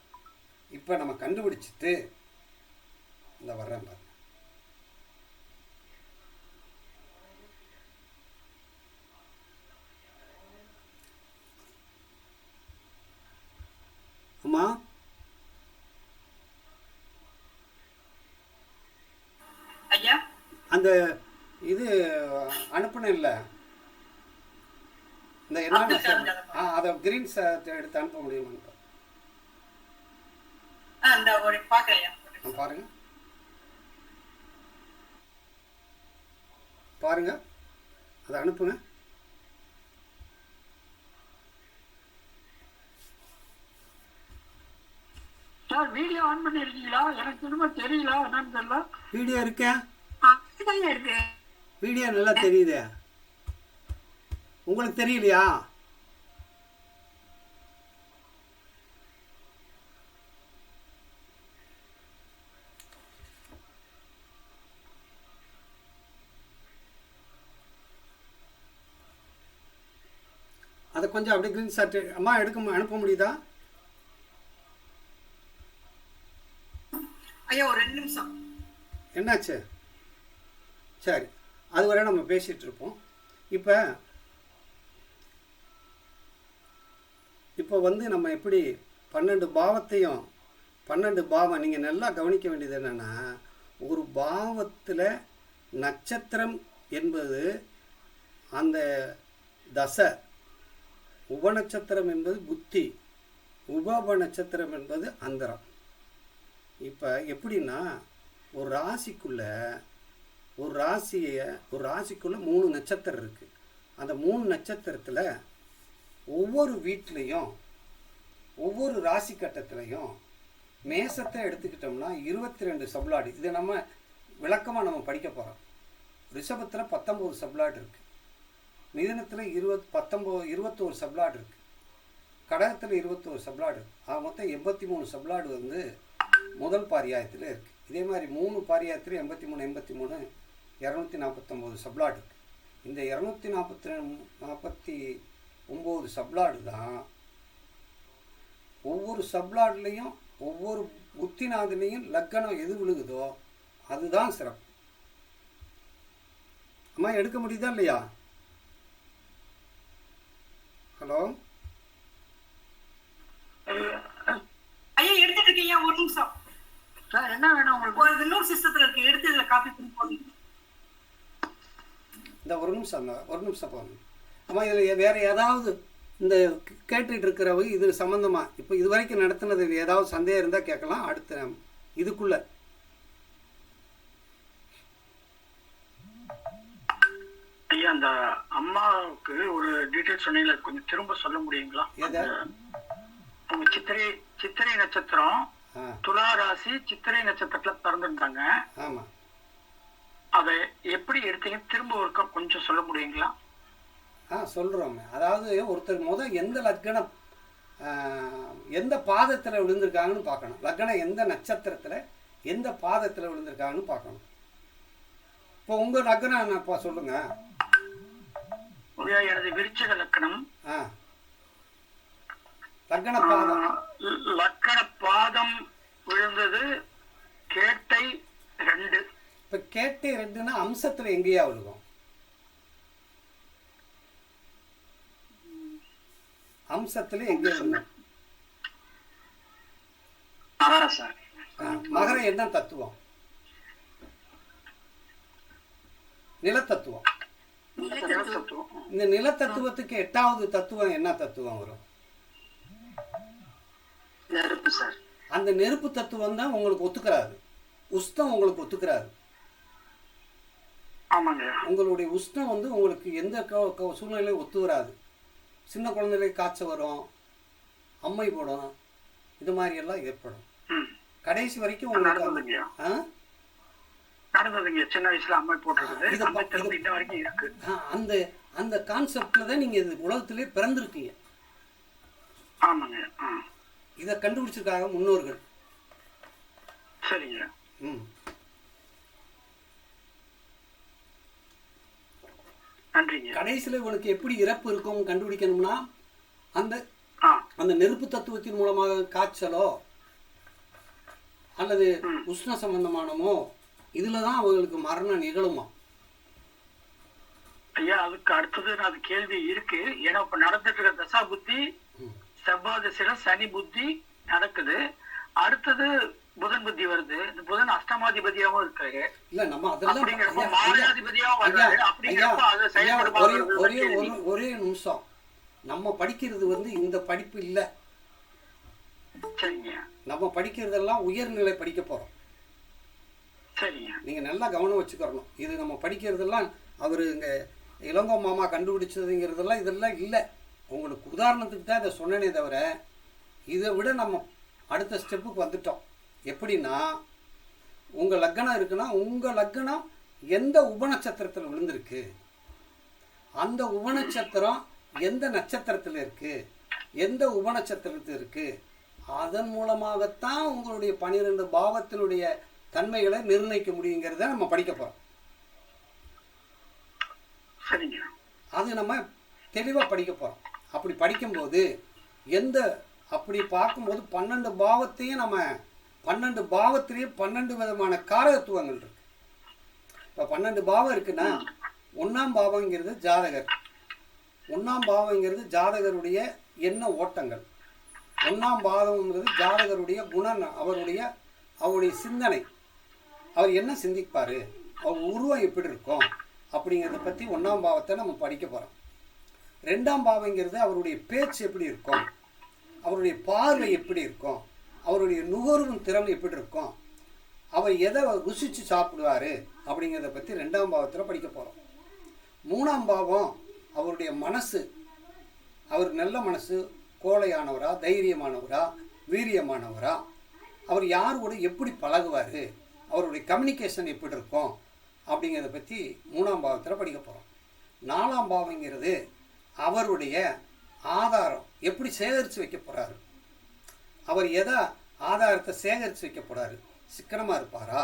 இப்போ நம்ம கண்டுபிடிச்சிட்டு இந்த வர்றேன் பாருங்க. அம்மா ஐயா அந்த இது அனுப்புனேன் இல்லை, இந்த என்ன அதை கிரீன் எடுத்து அனுப்ப முடியுமான்னு பாருங்க. பாருங்க, அதை அனுப்புங்க. சார் வீடியோ ஆன் பண்ணி இருக்கீங்களா? எனக்கு திரும்ப தெரியல, என்னன்னு தெரியல. வீடியோ இருக்கேன், இருக்கு. வீடியோ நல்லா தெரியுது. உங்களுக்கு தெரியலையா? அதை கொஞ்சம் அப்படியே கிரீன் ஷாட் அம்மா அனுப்ப முடியுதா? ஐயா ஒரு 2 நிமிஷம். என்னாச்சு? சரி, அதுவரை நம்ம பேசிகிட்டு இருப்போம். இப்போ வந்து நம்ம எப்படி 12 பாவத்தையும் 12 பாவம் நீங்கள் நல்லா கவனிக்க வேண்டியது என்னென்னா, ஒரு பாவத்தில் நட்சத்திரம் என்பது அந்த தசை, உபநட்சத்திரம் என்பது புத்தி, உப நட்சத்திரம் என்பது அந்தரம். இப்போ எப்படின்னா, ஒரு ராசிக்குள்ளே 3 நட்சத்திரம் இருக்குது. அந்த 3 நட்சத்திரத்தில் ஒவ்வொரு வீட்லேயும் ஒவ்வொரு ராசி கட்டத்துலையும் மேசத்தை எடுத்துக்கிட்டோம்னா 22 சப்ளாடு. இதை நம்ம விளக்கமாக நம்ம படிக்க போகிறோம். ரிஷபத்தில் 19 சப்ளாடு இருக்குது, மிதுனத்தில் 21 சப்ளாடு இருக்குது, கடகத்தில் 21 சப்ளாடு இருக்குது. ஆக மொத்தம் 83 சப்ளாடு வந்து முதல் பாரியாயத்தில் இருக்குது. இதே மாதிரி 3 பாரியாயத்தில் 83 249 சப்ளாடு இருக்குது. இந்த 249 சப்ளாடு தான் ஒவ்வொரு சப்ளாட்லேயும் ஒவ்வொரு புத்திநாதனையும் லக்கணம் எது விழுகுதோ அதுதான் சிறப்பு. அம்மா எடுக்க முடியுதா இல்லையா? ஹலோ ஐயா எடுத்துட்டு இருக்கீங்க, ஒரு நிமிஷம் சார். என்ன வேணும் உங்களுக்கு? ஒரு இன்னொரு சிஸ்டத்துல இருக்கு, எடுத்து இதுல காப்பி பண்ணி போடுங்க. இந்த ஒரு நிமிஷம் போங்க. அம்மா இதில் வேறு ஏதாவது இந்த கேட்டுட்டு இருக்கிறவங்க இது சம்மந்தமாக இப்போ இது வரைக்கும் நடத்தினது ஏதாவது சந்தேகம் இருந்தால் கேட்கலாம். அடுத்த இதுக்குள்ள ஐயா அந்த அம்மாவுக்கு ஒரு டீட்டெயில் சொன்னீங்களா, கொஞ்சம் திரும்ப சொல்ல முடியுங்களா? உங்க சித்திரை நட்சத்திரம், துலா ராசி, சித்திரை நட்சத்திரத்துல பிறந்திருந்தாங்க. ஆமா, அதை எப்படி எடுத்தீங்க? திரும்ப ஒருக்கா கொஞ்சம் சொல்ல முடியுங்களா? சொல்கிறோமே. அதாவது ஒருத்தர் எந்த லக்னம் எந்த பாதத்தில் விழுந்திருக்காங்கன்னு பார்க்கணும். லக்னம் எந்த நட்சத்திரத்தில் எந்த பாதத்தில் விழுந்திருக்காங்கன்னு பார்க்கணும். இப்போ உங்கள் லக்னம் என்னப்பா சொல்லுங்கள். எனது விருச்சிக லக்னம். லக்ன பாதம் விழுந்தது கேட்டை 2. இப்போ கேட்டை 2ன்னா அம்சத்தில் எங்கேயா விழுகும்? அம்சத்துல எங்கே விழுகும்? மகரம் என்ன தத்துவம்? நிலத்தத்துவம். இந்த நிலத்தத்துவத்துக்கு 8வது தத்துவம் என்ன தத்துவம் வரும்? நெருப்பு சார். அந்த நெருப்பு தத்துவம் தான் உங்களுக்கு ஒத்துக்கிறாரு. உஷ்ணம் உங்களுக்கு ஒத்துக்கிறாரு. உங்களுடைய உஷ்ணம் வந்து உங்களுக்கு எந்த சூழ்நிலையும் ஒத்து வராது. சின்ன குழந்தைகளுக்கு காய்ச்சல் வரும், அம்மை போடும், இது மாதிரியெல்லாம் ஏற்படும். ம். கடைசி வரைக்கும் உங்களுக்கு நடந்ததுங்கய்யா. ஆ? நடந்ததுங்க. சின்ன வயசுல அம்மை போட்டிருக்குது. இது அம்மை திரும்ப இன்ன வரைக்கும் இருக்கு. அந்த அந்த கான்செப்டில் தான் நீங்கள் இது உலகத்திலே பிறந்திருக்கீங்க. ஆமாங்க. இதை கண்டுபிடிச்சிருக்காங்க முன்னோர்கள். சரிங்க. ம். நன்றிங்க. கடைசியில் இவனுக்கு எப்படி இறப்பு இருக்கும் கண்டுபிடிக்கணும்னா அந்த ஆ. அந்த நெருப்பு தத்துவத்தின் மூலமாக காய்ச்சலோ அல்லது உஷ்ண சம்பந்தமானமோ இதில் தான் அவங்களுக்கு மரணம் நிகழுமா? ஐயா, அதுக்கு அடுத்தது அது கேள்வி இருக்கு. ஏன்னா இப்ப நடந்துட்டு இருக்க தசா புத்தி செவ்வாய் திசையில சனி புத்தி நடக்குது. அடுத்தது புதன் புத்தி வருது. இந்த புதன் அஷ்டமாதிபதியாவும் இருக்காரு. இல்ல நம்ம அதெல்லாம் அப்படிங்கிறப்ப மாயாதிபதியாவும் வர்றாரு. அப்படிங்கிறப்ப அதை செயல்படுவாங்க. ஒரே நிமிஷம். நம்ம படிக்கிறது வந்து இந்த படிப்பு இல்லை. சரிங்க. நம்ம படிக்கிறதெல்லாம் உயர்நிலை படிக்க போறோம். சரிங்க. நீங்க நல்லா கவனம் வச்சுக்கிறணும். இது நம்ம படிக்கிறதெல்லாம் அவரு இங்க இளங்கோ மாமா கண்டுபிடிச்சதுங்கிறதெல்லாம் இதெல்லாம் இல்லை. உங்களுக்கு உதாரணத்துக்கு தான் இதை சொன்னனே தவிர இதை விட நம்ம அடுத்த ஸ்டெப்புக்கு வந்துட்டோம். எப்படின்னா உங்கள் லக்னம் இருக்குன்னா உங்கள் லக்னம் எந்த உபநட்சத்திரத்தில் விழுந்திருக்கு, அந்த உபநட்சத்திரம் எந்த நட்சத்திரத்தில் இருக்குது, எந்த உபநட்சத்திரத்தில் இருக்குது, அதன் மூலமாகத்தான் உங்களுடைய 12 பாவத்தினுடைய தன்மைகளை நிர்ணயிக்க முடியுங்கிறத நம்ம படிக்க போகிறோம். சரிங்க. அது நம்ம தெளிவாக படிக்க போகிறோம். அப்படி படிக்கும்போது அப்படி பார்க்கும்போது 12 பாவத்தையும் நம்ம 12 பாவத்திலேயே 12 விதமான காரகத்துவங்கள் இருக்கு. இப்போ 12 பாவம் இருக்குன்னா 1ஆம் பாவங்கிறது ஜாதகர். 1ஆம் பாவங்கிறது ஜாதகருடைய எண்ண ஓட்டங்கள். 1ஆம் பாவங்கிறது ஜாதகருடைய குணம், அவருடைய சிந்தனை, அவர் என்ன சிந்திப்பார், அவர் உருவம் எப்படி இருக்கும் அப்படிங்கிறத பற்றி 1ஆம் பாவத்தை நம்ம படிக்க போகிறோம். 2ஆம் பாவங்கிறது அவருடைய பேச்சு எப்படி இருக்கும், அவருடைய பார்வை எப்படி இருக்கும், அவருடைய நுகர்வும் திறன் எப்படி இருக்கும், அவர் எதை ருசித்து சாப்பிடுவார் அப்படிங்கிறத பற்றி 2ஆம் பாவத்தில் படிக்க போகிறோம். 3ஆம் பாவம் அவருடைய மனசு, அவர் நல்ல மனசு, கோழையானவரா, தைரியமானவரா, வீரியமானவரா, அவர் யார் கூட எப்படி பழகுவார், அவருடைய கம்யூனிகேஷன் எப்படி இருக்கும் அப்படிங்கிறத பற்றி 3ஆம் பாவத்தில் படிக்க போகிறோம். 4ஆம் பாவங்கிறது அவருடைய ஆதாரம் எப்படி சேகரித்து வைக்க போகிறாரு, அவர் எதை ஆதாரத்தை சேகரித்து வைக்க போகிறாரு, சிக்கனமாக இருப்பாரா,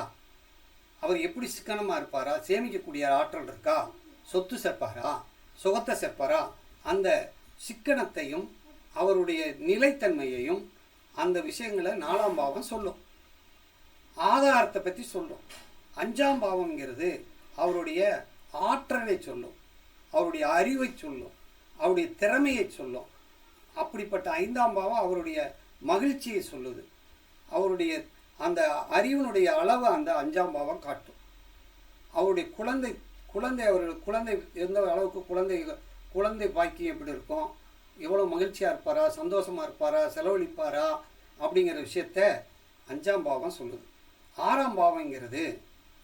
அவர் எப்படி சிக்கனமாக இருப்பாரா, சேமிக்கக்கூடிய ஆற்றல் இருக்கா, சொத்து சேர்ப்பாரா, சுகத்தை சேர்ப்பாரா, அந்த சிக்கனத்தையும் அவருடைய நிலைத்தன்மையையும் அந்த விஷயங்களை 4ஆம் பாவம் சொல்லும். ஆதாரத்தை பற்றி சொல்லும். 5ஆம் பாவம்ங்கிறது அவருடைய ஆற்றலை சொல்லும், அவருடைய அறிவை சொல்லும், அவருடைய திறமையை சொல்லும். அப்படிப்பட்ட 5ஆம் பாவம் அவருடைய மகிழ்ச்சியை சொல்லுது. அவருடைய அந்த அறிவினுடைய அளவை அந்த 5ஆம் பாவம் காட்டும். அவருடைய குழந்தை எந்த அளவுக்கு குழந்தை பாக்கியம் எப்படி இருக்கும், எவ்வளோ மகிழ்ச்சியாக இருப்பாரா, சந்தோஷமாக இருப்பாரா, செலவழிப்பாரா அப்படிங்கிற விஷயத்த 5ஆம் பாவம் சொல்லுது. 6ஆம் பாவங்கிறது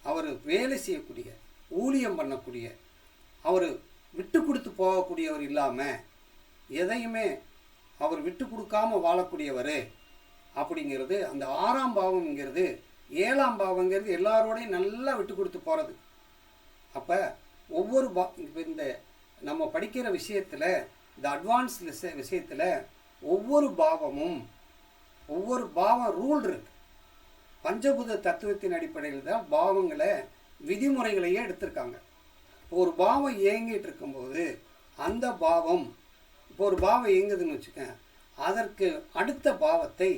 அவர் வேலை செய்யக்கூடிய, ஊழியம் பண்ணக்கூடிய, அவர் விட்டு கொடுத்து போகக்கூடியவர் இல்லாமல் எதையுமே அவர் விட்டு கொடுக்காம வாழக்கூடியவர் அப்படிங்கிறது அந்த 6ஆம் பாவம்ங்கிறது. 7ஆம் பாவங்கிறது எல்லாரோடையும் நல்லா விட்டு கொடுத்து போகிறது. அப்போ ஒவ்வொரு இப்போ இந்த நம்ம படிக்கிற விஷயத்தில், இந்த அட்வான்ஸ் விஷயத்தில் ஒவ்வொரு பாவம் ரூல் இருக்கு. பஞ்சபூத தத்துவத்தின் அடிப்படையில் தான் பாவங்களை விதிமுறைகளையே எடுத்திருக்காங்க. ஒரு பாவம் இயங்கிட்டு இருக்கும்போது அந்த பாவம், இப்போ ஒரு பாவம் இயங்குதுன்னு வச்சுக்க, அதற்கு அடுத்த பாவத்தை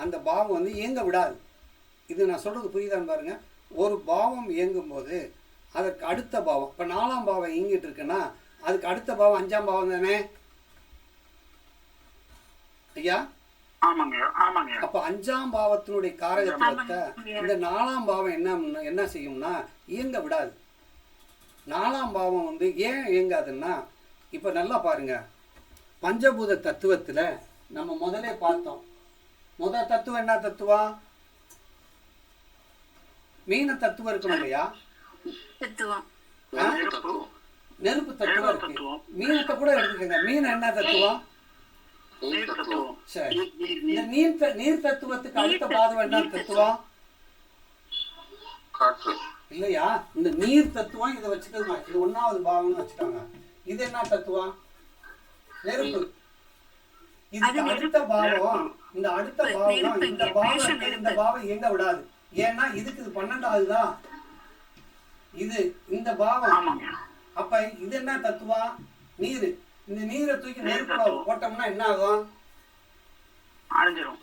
அந்த பாவம் வந்து இயங்க விடாது. இது நான் சொல்கிறது புரியுதான்னு பாருங்கள். ஒரு பாவம் இயங்கும்போது அதற்கு அடுத்த பாவம், இப்போ 4ஆம் பாவம் இயங்கிட்டு இருக்குன்னா அதுக்கு அடுத்த பாவம் 5ஆம் பாவம் தானே ஐயா? ஆமாங்க. அப்போ 5ஆம் பாவத்தினுடைய காரகத்துவத்தை இந்த 4ஆம் பாவம் என்ன செய்யும்னா இயங்க விடாது. 4ஆம் பாவம் வந்து ஏன் இயங்காதுன்னா, இப்போ நல்லா பாருங்க, பஞ்சபூத தத்துவத்தில் நம்ம முதலே பார்த்தோம். முதல் தத்துவம் என்ன தத்துவம்? மீன தத்துவம் இருக்கணும் இல்லையா? நெருப்பு தத்துவம் இருக்கு. மீனத்தை கூட எடுத்துக்கங்க. மீன் என்ன தத்துவம்? நீர் தத்துவம். சரி, இந்த நீர் தத்துவத்துக்கு அடுத்த பாதம் என்ன தத்துவம்? காற்று இல்லையா? இந்த நீர் தத்துவம் இதை வச்சுக்கோங்க, இது 1வது பாவம்னு வச்சுக்காங்க. இது என்ன தத்துவம்? நெருப்பு. இதுக்கு அடுத்த பாவம், இந்த அடுத்த பாவம், இந்த பாவம் இயங்க விடாது. ஏன்னா இதுக்கு இது 12வது தான். இது இந்த பாவம். அப்ப இது என்ன தத்துவம்? நீர். இந்த நீரை தூக்கி நெருப்புல போட்டோம்னா என்ன ஆகும்? அழிஞ்சிரும்.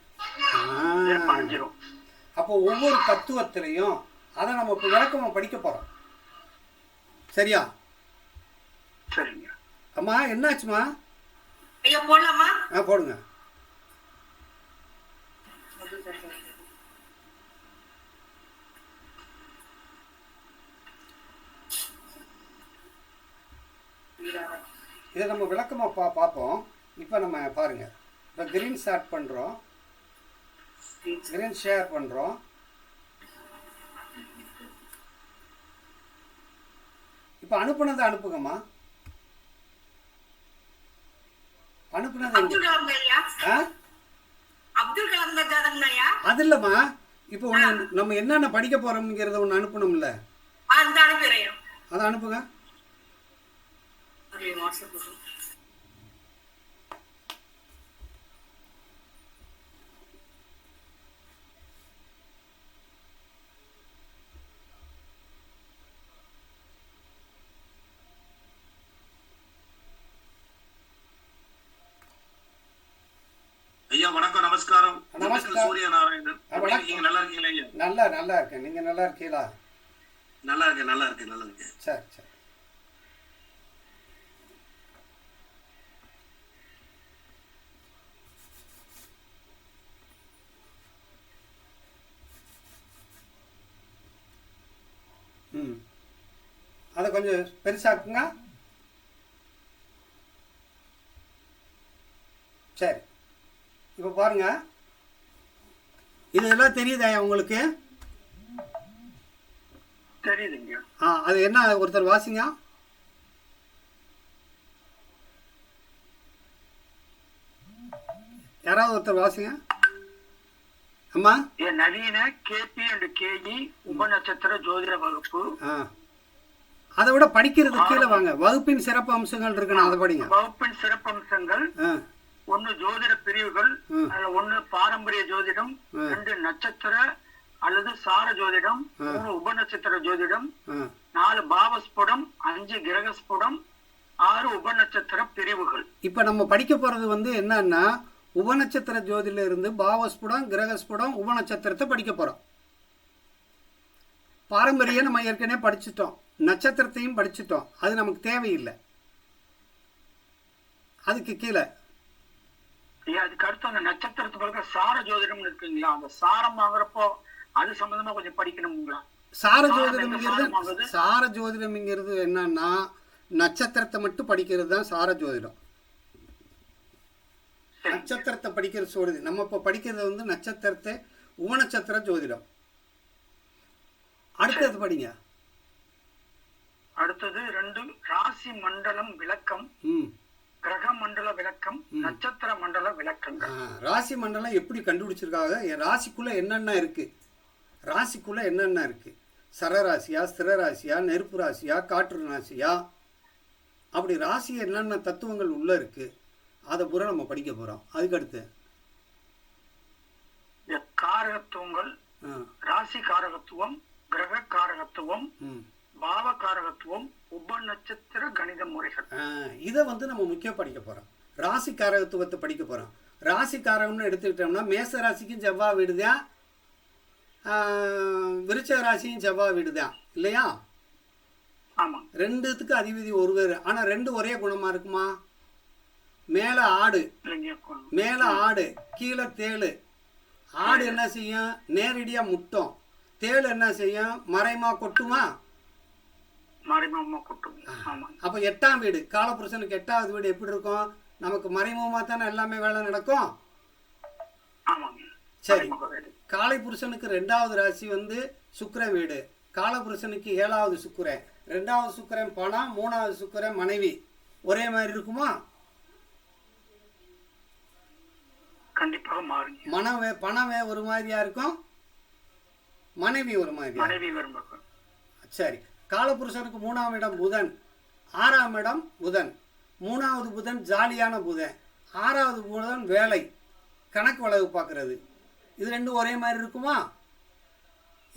அப்போ ஒவ்வொரு தத்துவத்திலையும் அதை நம்ம இப்போ விளக்கமா படிக்க போறோம். சரியா? சரிங்க. அம்மா என்னாச்சுமா? ஐயா போடலாமா? போடுங்க. இதை நம்ம விளக்கமா பார்ப்போம். இப்போ நம்ம பாருங்க, இப்போ கிரீன் ஸ்டார்ட் பண்றோம், கிரீன் ஷேர் பண்றோம். இப்போ அனுப்புனதை அனுப்புங்கம்மா. அனுப்புனது அப்துல் கலாம் ஐயா. அப்துல் கலாம் ஜாதகம்யா? அது இல்லம்மா, இப்போ ஒன்று நம்ம என்னென்ன படிக்க போறோம்ங்கிறத ஒன்று அனுப்பணும்ல, அந்த அனுப்புறேன். அதை அனுப்புங்க. ஐயா வணக்கம், நமஸ்காரம். நமஸ்காரம். சூரிய நாராயணன். நீங்க நல்லா இருக்கீங்களா ஐயா? நல்லா இருக்கேன். நீங்க நல்லா இருக்கீங்களா? நல்லா இருக்கேன். சரி. அதை கொஞ்சம் பெருசாக்குங்க. சரி, இப்போ பாருங்க, இதெல்லாம் தெரியுதா உங்களுக்கு? தெரியுதுங்க. அது என்ன ஒருத்தர் வாசிங்க. யாராவது ஒருத்தர் வாசிங்க அம்மா. நவீன கேபி அண்ட் கேஇ உபநட்சத்திர ஜோதிட வகுப்பு. அதை விட படிக்கிறது கீழே வாங்க. வகுப்பின் சிறப்பு அம்சங்கள் இருக்குன்னு அதை படிங்க. வகுப்பின் சிறப்பு அம்சங்கள்: 1 ஜோதிட பிரிவுகள், 1 பாரம்பரிய ஜோதிடம், 2 நட்சத்திர அல்லது சார ஜோதிடம், 3 உபநட்சத்திர ஜோதிடம், 4 பாவஸ்புடம், 5 கிரகஸ்புடம், 6 உபநட்சத்திர பிரிவுகள். இப்ப நம்ம படிக்க போறது என்னன்னா, உபநட்சத்திர ஜோதியில இருந்து பாவஸ்புடம், கிரகஸ்புடம், உபநட்சத்திரத்தை படிக்க போறோம். பாரம்பரிய நம்ம ஏற்கனவே படிச்சுட்டோம், நட்சத்திரத்தையும் படிச்சுட்டோம், அது நமக்கு தேவையில்லை. அதுக்கு கீழே அதுக்கு அடுத்து அந்த நட்சத்திரத்துக்கு சார ஜோதிடம் இருக்குங்களா, அந்த சாரம் வாங்குறப்போ அது சம்பந்தமா கொஞ்சம் படிக்கணுங்களா? சார ஜோதிடம்ங்கிறது என்னன்னா, நட்சத்திரத்தை மட்டும் படிக்கிறது தான் சார ஜோதிடம். நட்சத்திரத்தை படிக்கிறது சொல்றது. நம்ம இப்ப படிக்கிறது நட்சத்திரத்தை உபநட்சத்திர ஜோதிடம். அடுத்தது படிங்க. அடுத்தது 2 ராசி மண்டலம் விளக்கம், கிரக மண்டல விளக்கம், நட்சத்திர மண்டல விளக்கங்கள். ராசி மண்டலம் எப்படி கண்டுபிடிச்சிருக்காங்க? ராசிக்குள்ள என்னென்ன இருக்கு, ராசிக்குள்ள என்னென்ன இருக்கு, சரராசியா, ஸ்திர ராசியா, நெருப்பு ராசியா, காற்று ராசியா, அப்படி ராசி என்னென்ன தத்துவங்கள் உள்ள இருக்கு, அதை பூரா நம்ம படிக்க போறோம். அதுக்கடுத்து காரகத்துவங்கள், ராசி காரகத்துவம், கிரக காரகத்துவம், பாவ காரகத்துவம், உபநட்சத்திர கணித முறைகள். இதை நம்ம முக்கியம் படிக்க போறோம். ராசி காரகத்துவத்தை படிக்க போறோம். ராசி காரகம்னு எடுத்துக்கிட்டோம்னா, மேச ராசிக்கும் செவ்வாய் வீடுதான், விருச்ச ராசியும் செவ்வாய் வீடுதான் இல்லையா? ஆமா. 2த்துக்கு அதிபதி ஒருவர். ஆனா 2 ஒரே குணமா இருக்குமா? மேல ஆடு, கீழே தேளு. ஆடு என்ன செய்யும்? நேரடியா முட்டும். தேளு என்ன செய்யும்? மறைமா கொட்டுமா? அப்ப 8ஆம் வீடு, காலபுருஷனுக்கு 8வது வீடு எப்படி இருக்கும்? நமக்கு மறைமுகமா தானே எல்லாமே வேலை நடக்கும். சரி, காலை புருஷனுக்கு 2வது ராசி சுக்கிரன் வீடு, காலபுருஷனுக்கு 7வது சுக்கிரன், 2வது சுக்கிரன் பணம், 3வது சுக்கிரன் மனைவி. ஒரே மாதிரி இருக்குமா? கண்டிப்பாக மாறுங்க. பணம் ஒரு மாதிரியா இருக்கும், மனைவி ஒரு மாதிரியா? மனைவி வரும்போது சரி. காலபுருஷனுக்கு 3ஆம் இடம் புதன், 6ஆம் இடம் புதன், 3வது புதன் ஜாலியான புதன், 6வது புதன் வேலை, கணக்கு வழக்கு பார்க்கறது. இது ரெண்டும் ஒரே மாதிரி இருக்குமா?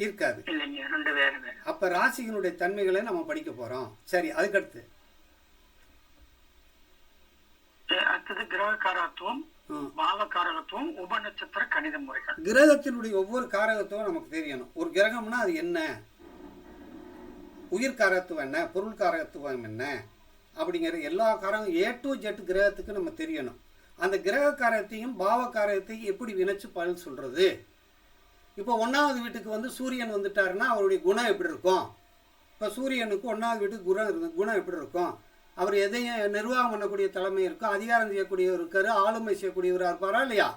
இருக்காது. இல்லைங்க, ரெண்டு வேற வேற. அப்ப ராசிகளுடைய தன்மைகளை நம்ம படிக்க போறோம். சரி, அதுக்கடுத்து அடுத்தது கிரகக்காரத்துவம், பாவகாரகத்துவம், உபநட்சத்திர கணித முறைகள். கிரகத்தினுடைய ஒவ்வொரு காரகத்துவம் நமக்கு தெரியணும். ஒரு கிரகம்னா அது என்ன, உயிர் காரகத்துவம் என்ன, பொருள் காரகத்துவம் என்ன அப்படிங்கிற எல்லா காரகம் A to Z கிரகத்துக்கு நம்ம தெரியணும். அந்த கிரக காரகத்தையும் பாவ காரகத்தையும் எப்படி வினைச்சு பலன் சொல்றது? இப்போ 1வது வீட்டுக்கு வந்து சூரியன் வந்துட்டாருன்னா அவருடைய குணம் எப்படி இருக்கும்? இப்போ சூரியனுக்கு 1வது வீட்டுக்கு குணம் எப்படி இருக்கும்? அவர் எதையும் நிர்வாகம் பண்ணக்கூடிய தலைமை இருக்கும், அதிகாரம் செய்யக்கூடியவர் இருக்காரு, ஆளுமை செய்யக்கூடியவராக இருப்பாரா இல்லையா?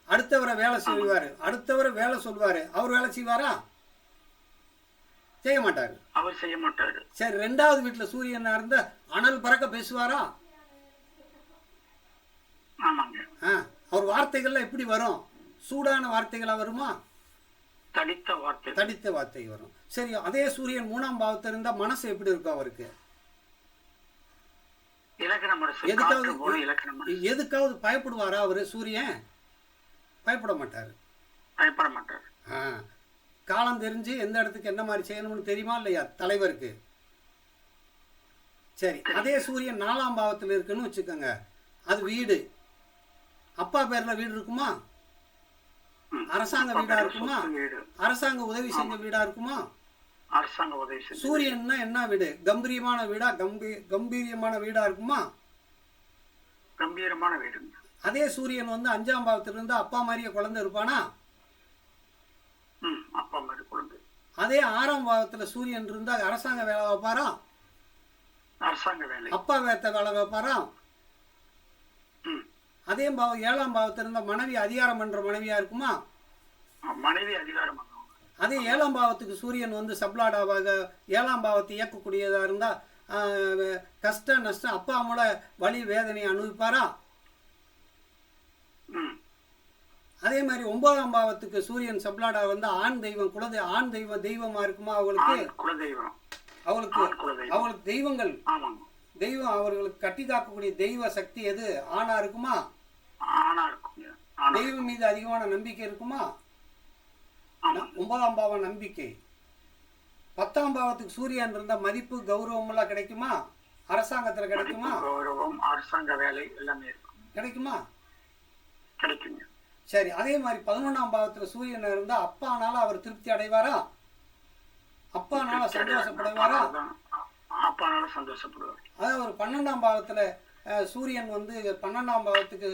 அடுத்தவரை வேலை செய்வார், அடுத்தவரை வேலை சொல்வார், அவர் வேலை செய்வாரா? செய்ய மாட்டாரு. அவர் செய்ய மாட்டாரு. சரி, 2வது வீட்டில் சூரியனா இருந்தா அனல் பறக்க பேசுவாரா? ஆமாங்க. அவர் வார்த்தைகள்லாம் எப்படி வரும்? சூடான வார்த்தைகளா வருமா? தடித்த வார்த்தை வரும். சரி, அதே சூரியன் 3ஆம் பாவத்தில் இருந்தா மனசு எப்படி இருக்கும் அவருக்கு? எதுக்காவது பயப்படுவாரா அவரு? சூரியன் பயப்பட மாட்டாரு. காலம் தெரிஞ்சு எந்த இடத்துக்கு என்ன மாதிரி செய்யணும்னு தெரியுமா இல்லையா தலைவருக்கு? சரி, அதே சூரியன் 4ஆம் பாவத்தில் இருக்குன்னு வச்சுக்கோங்க, அது வீடு. அப்பா பேர்ல வீடு இருக்குமா? அரசாங்க வீடா இருக்குமா? அரசாங்க உதவி செஞ்ச வீடா இருக்குமா? சூரியன்னா என்ன வீடு? கம்பீரியமான வீடா? கம்பீரியமான வீடா இருக்குமா? கம்பீரமான வீடு. அதே சூரியன் வந்து 5ஆம் பாவத்தில் இருந்தா அப்பா மாதிரியே குழந்தை இருப்பானா? அப்பா மாதிரி குழந்தை. அதே 6ஆம் பாவத்துல சூரியன் இருந்தா அரசாங்க வேலை வைப்பாரா? அரசாங்க வேலை. அப்பா வேலை வைப்பாரா? அதே பாவம் 7ஆம் பாவத்தில் இருந்தா மனைவி அதிகாரம் பண்ற மனைவியா இருக்குமா? மனைவி அதிகாரம். அதே 7ஆம் பாவத்துக்கு சூரியன் வந்து சப்ளாடாவாக 7ஆம் பாவத்தை இயக்கக்கூடியதா இருந்தா கஷ்ட நஷ்டம் அப்பா மூல வலி வேதனையை அனுபவிப்பாரா? அதே மாதிரி 9ஆம் பாவத்துக்கு சூரியன் சப்ளாடா வந்து ஆண் தெய்வம் தெய்வமா இருக்குமா? அவங்களுக்கு தெய்வங்கள் தெய்வம் அவர்களுக்கு கட்டி காக்கக்கூடிய தெய்வ சக்தி எது? ஆணா இருக்குமா? தெய்வம் மீது அதிகமான நம்பிக்கை இருக்குமா? 9ஆம் பாவம் நம்பிக்கை. 10ஆம் பாவத்துக்கு சூரியன் இருந்தா மதிப்பு கௌரவம் எல்லாம் கிடைக்குமா? அரசாங்கத்துல கிடைக்குமா? கௌரவம், அரசாங்க வேலை எல்லாமே இருக்கும். கிடைக்குமா? கிடைக்குங்க. சரி, அதே மாதிரி 11ஆம் பாவத்துல சூரியன் இருந்தா அப்பானால அவர் திருப்தி அடைவாரா? அப்பானால சந்தோஷப்படுவாரா? அப்பானால சந்தோஷப்படுவார். அதாவது ஒரு 12ஆம் பாவத்துல சூரியன் வந்து 12ஆம் பாவத்துக்கு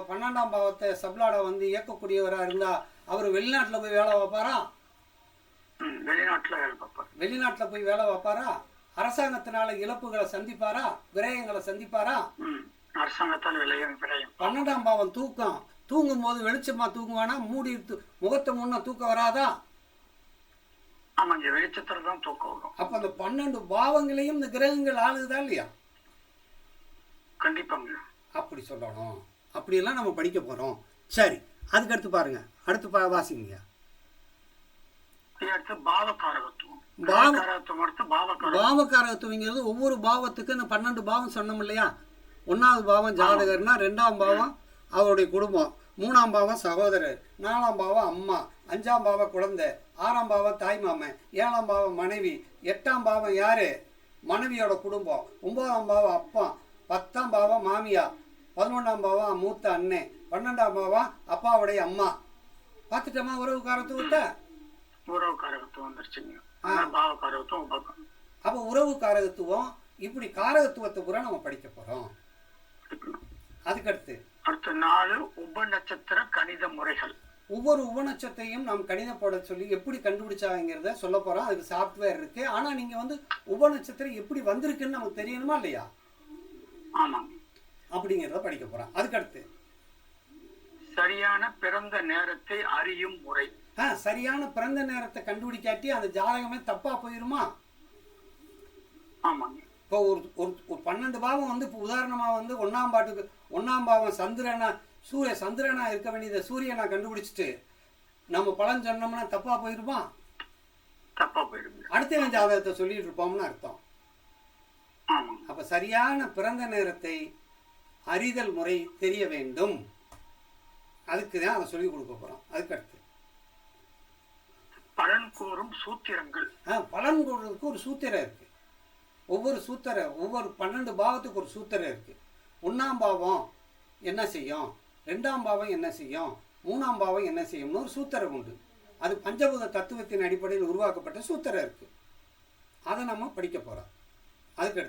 12ஆம் பாவத்தை சப்ளாடா வந்து இயக்கக்கூடியவரா இருந்தா அவர் வெளிநாட்டுல போய் வேலை வைப்பாரா? வெளிநாட்டுல போய் வேலை வைப்பாரா? அரசாங்கத்தினால இழப்புகளை சந்திப்பாரா? விரயங்களை சந்திப்பாரா? அரசாங்கத்தால் விரயம். 12ஆம் பாவம் தூக்கம். தூங்கும் போது வெளிச்சமா தூங்குவானா? மூடி முகத்தை முன்ன தூக்கம் வராதா? ஆமாங்க, வெளிச்சத்துல தான் தூக்கம் வரும். அப்ப அந்த 12 பாவங்களையும் இந்த கிரகங்கள் ஆளுதா இல்லையா? கண்டிப்பாங்க. அப்படி சொல்லணும். அப்படியெல்லாம் நம்ம படிக்க போறோம். சரி, அதுக்கு அடுத்து பாருங்க, அடுத்து வாசிங்க. பாவகாரகத்துவங்கிறது ஒவ்வொரு பாவத்துக்கு இந்த 12 பாவம் சொன்னோம் இல்லையா? 1வது பாவம் ஜாதகர்னா, 2ஆம் பாவம் அவருடைய குடும்பம், 3ஆம் பாவம் சகோதரர், 4ஆம் பாவம் அம்மா, 5ஆம் பாவம் குழந்தை, 6ஆம் பாவம் தாய் மாமன், 7ஆம் பாவம் மனைவி, 8ஆம் பாவம் யாரு? மனைவியோட குடும்பம், 9ஆம் பாவம் அப்பா, 10ஆம் பாவம் மாமியா, 11ஆம் பாவம் மூத்த அண்ணன், 12ஆம் பாவம் அப்பாவுடைய அம்மா. பார்த்துட்டோமா உறவு காரகத்துவத்தை? உறவு காரகத்துவம் வந்துருச்சுங்க. அப்போ உறவு காரகத்துவம் இப்படி காரகத்துவத்தை பூரா நம்ம படிக்க போறோம். அதுக்கடுத்து அடுத்த 4 உபநட்சத்திர கணித முறைகள். ஒவ்வொரு உபநட்சத்தையும் நாம் கணிதம் போட சொல்லி எப்படி கண்டுபிடிச்சாங்கிறத சொல்ல போறோம். அதுக்கு சாஃப்ட்வேர் இருக்கு. ஆனா நீங்க வந்து உபநட்சத்திரம் எப்படி வந்திருக்குன்னு நமக்கு தெரியணுமா இல்லையா? ஆமாங்க. அப்படிங்கிறத படிக்க போறோம். அதுக்கடுத்து சரியான பிறந்த நேரத்தை அறியும் முறை. சரியான பிறந்த நேரத்தை கண்டுபிடிக்காட்டி அந்த ஜாதகமே தப்பா போயிருமா? ஆமாங்க. இப்போ ஒரு 12 பாவம் வந்து இப்போ உதாரணமா வந்து 1ஆம் பாவம் சந்திரனா இருக்க வேண்டியதை சூரியனா கண்டுபிடிச்சிட்டு நம்ம பலன் சொன்னோம்னா தப்பா போயிருமா? தப்பா போயிடுங்க. அடுத்தவன் ஜாதகத்தை சொல்லிட்டு இருப்போம்னு அர்த்தம். ஆமாங்க. அப்ப சரியான பிறந்த நேரத்தை அறிதல் முறை தெரிய வேண்டும். அதுக்கு தான் அதை சொல்லி கொடுக்க போறோம். அதுக்கு அடுத்து பலன் கூறும் சூத்திரங்கள். பலன் கூறுறதுக்கு ஒரு சூத்திரம் இருக்கு. ஒவ்வொரு 12 பாவத்துக்கு ஒரு சூத்திரம் இருக்கு. 1ஆம் பாவம் என்ன செய்யும், 2ஆம் பாவம் என்ன செய்யும், 3ஆம் பாவம் என்ன செய்யும்னு ஒரு சூத்திரம் உண்டு. அது பஞ்சபூத தத்துவத்தின் அடிப்படையில் உருவாக்கப்பட்ட சூத்திரம் இருக்கு. அதை நம்ம படிக்க போறோம். அதுக்கு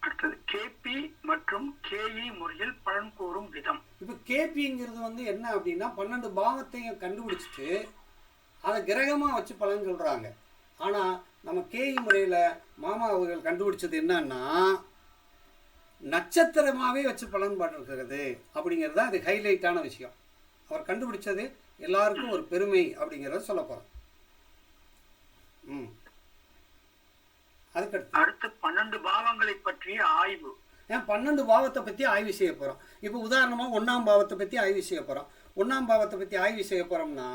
அடுத்தது கேபி மற்றும் கேஇ முறையில் பலன் கூறும் விதம். இப்போ கேபிங்கிறது என்ன அப்படின்னா 12 பாவத்தையும் கண்டுபிடிச்சிட்டு அதை கிரகமாக வச்சு பலன் சொல்கிறாங்க. ஆனால் நம்ம கேஇ முறையில் மாமா அவர்கள் கண்டுபிடிச்சது என்னன்னா நட்சத்திரமாகவே வச்சு பலன் பாட்டுருக்கிறது அப்படிங்கிறது தான் அது ஹைலைட்டான விஷயம். அவர் கண்டுபிடிச்சது எல்லாருக்கும் ஒரு பெருமை அப்படிங்கிறத சொல்ல போகிறோம். அடுத்து 12 பாவங்களை பற்றிய ஆய்வு. 12 பாவத்தை பற்றி ஆய்வு செய்ய போகிறோம். இப்போ உதாரணமாக 1ஆம் பாவத்தை பற்றி ஆய்வு செய்ய போகிறோம். 1ஆம் பாவத்தை பற்றி ஆய்வு செய்ய போகிறோம்னா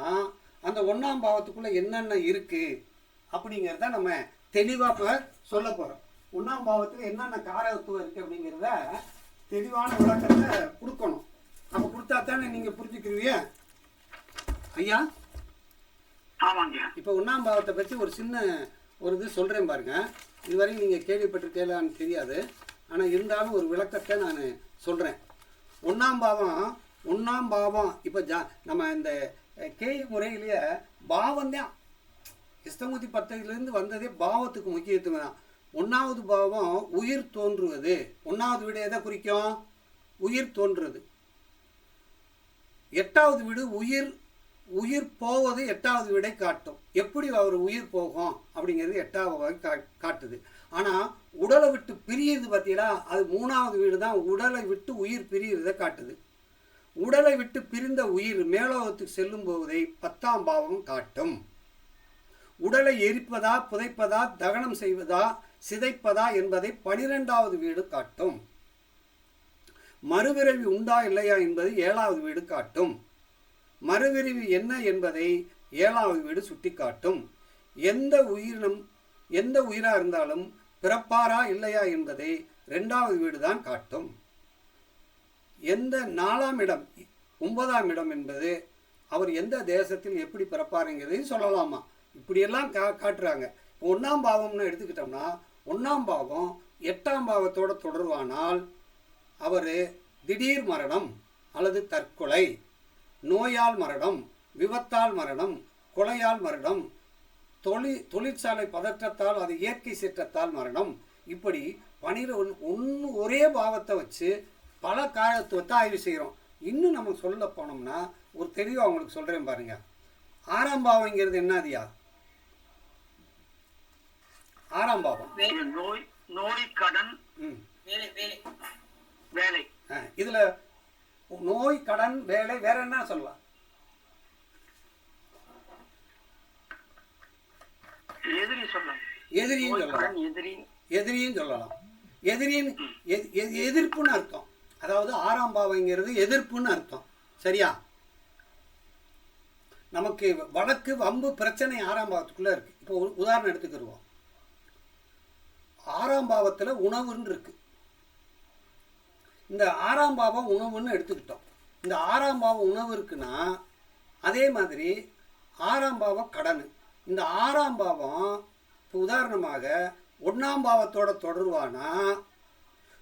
அந்த 1ஆம் பாவத்துக்குள்ளே என்னென்ன இருக்குது அப்படிங்கிறத நம்ம தெளிவாக சொல்ல போகிறோம். 1ஆம் பாவத்தில் என்னென்ன காரகத்துவம் இருக்குது அப்படிங்கிறத தெளிவான விளக்கத்தை கொடுக்கணும். அப்போ கொடுத்தா தானே நீங்கள் புரிஞ்சுக்கிறீங்க ஐயா. ஆமாங்க. இப்போ 1ஆம் பாவத்தை பற்றி ஒரு சின்ன இது சொல்கிறேன் பாருங்க. இதுவரையும் நீங்கள் கேள்விப்பட்டிருக்கலான்னு தெரியாது. ஆனால் இருந்தாலும் ஒரு விளக்கத்தை நான் சொல்கிறேன். 1ஆம் பாவம் இப்போ நம்ம இந்த கேஇ முறையிலேயே பாவம் தான் இஷ்டமூர்த்தி பத்ததிலிருந்து வந்ததே பாவத்துக்கு முக்கியத்துவம் தான். 1ஆவது பாவம் உயிர் தோன்றுவது. 1ஆவது வீடு எதை குறிக்கும்? உயிர் தோன்றுறது. 8ஆவது வீடு உயிர் போவது 8ஆவது வீடை காட்டும். எப்படி அவர் உயிர் போகும் அப்படிங்கிறது 8ஆவது காட்டுது. ஆனால் உடலை விட்டு பிரியுது பார்த்தீங்களா, அது 3ஆவது வீடு தான் உடலை விட்டு உயிர் பிரிகிறத காட்டுது. உடலை விட்டு பிரிந்த உயிர் மேலோகத்துக்கு செல்லும் போவதை 10ஆம் பாவம் காட்டும். உடலை எரிப்பதா, புதைப்பதா, தகனம் செய்வதா, சிதைப்பதா என்பதை 12ஆவது வீடு காட்டும். மறுபிறவி உண்டா இல்லையா என்பது 7ஆவது வீடு காட்டும். மறுபிறவி என்ன என்பதை 7ஆவது வீடு சுட்டி காட்டும். எந்த உயிராக இருந்தாலும் பிறப்பாரா இல்லையா என்பதை 2ஆவது வீடு தான் காட்டும். எந்த 4ஆம் இடம் 9ஆம் இடம் என்பது அவர் எந்த தேசத்தில் எப்படி பிறப்பாருங்கிறதையும் சொல்லலாமா. இப்படியெல்லாம் காட்டுறாங்க. 1ஆம் பாவம்னு எடுத்துக்கிட்டோம்னா 1ஆம் பாவம் 8ஆம் பாவத்தோட தொடர்பானால் அவர் திடீர் மரணம் அல்லது தற்கொலை, நோயால் மரணம், விபத்தால் மரணம், கொலையால் மரணம், தொழிற்சாலை பதற்றத்தால், அது இயற்கை சீற்றத்தால் மரணம், இப்படி 12 ஒரே பாவத்தை வச்சு பல காரகத்துவத்தை ஆய்வு செய்கிறோம். இன்னும் நம்ம சொல்ல போனோம்னா ஒரு தெளிவாக அவங்களுக்கு சொல்கிறேன் பாருங்க. 6ஆம் பாவங்கிறது என்னதியா? 6ஆம் பாவம் நோய், கடன், வேலை. இதுல நோய், கடன், வேலை, வேற என்ன சொல்லலாம்? எதிரியும் சொல்லலாம். எதிர்ப்புன்னு அர்த்தம். அதாவது 6ஆம் பாவங்கிறது எதிர்ப்புன்னு அர்த்தம். சரியா? நமக்கு வழக்கு, வம்பு, பிரச்சனை 6ஆம் பாவத்துக்குள்ள இருக்கு. இப்போ உதாரணம் எடுத்துக்கிடுவோம். 6ஆம் பாவத்துல உணவுன்னு இருக்கு. இந்த 6ஆம் பாவம் உணவுன்னு எடுத்துக்கிட்டோம். இந்த 6ஆம் பாவம் உணவு இருக்குன்னா அதே மாதிரி 6ஆம் பாவம் கடன். இந்த 6ஆம் பாவம் இப்போ உதாரணமாக 1ஆம் பாவத்தோட தொடர்வானா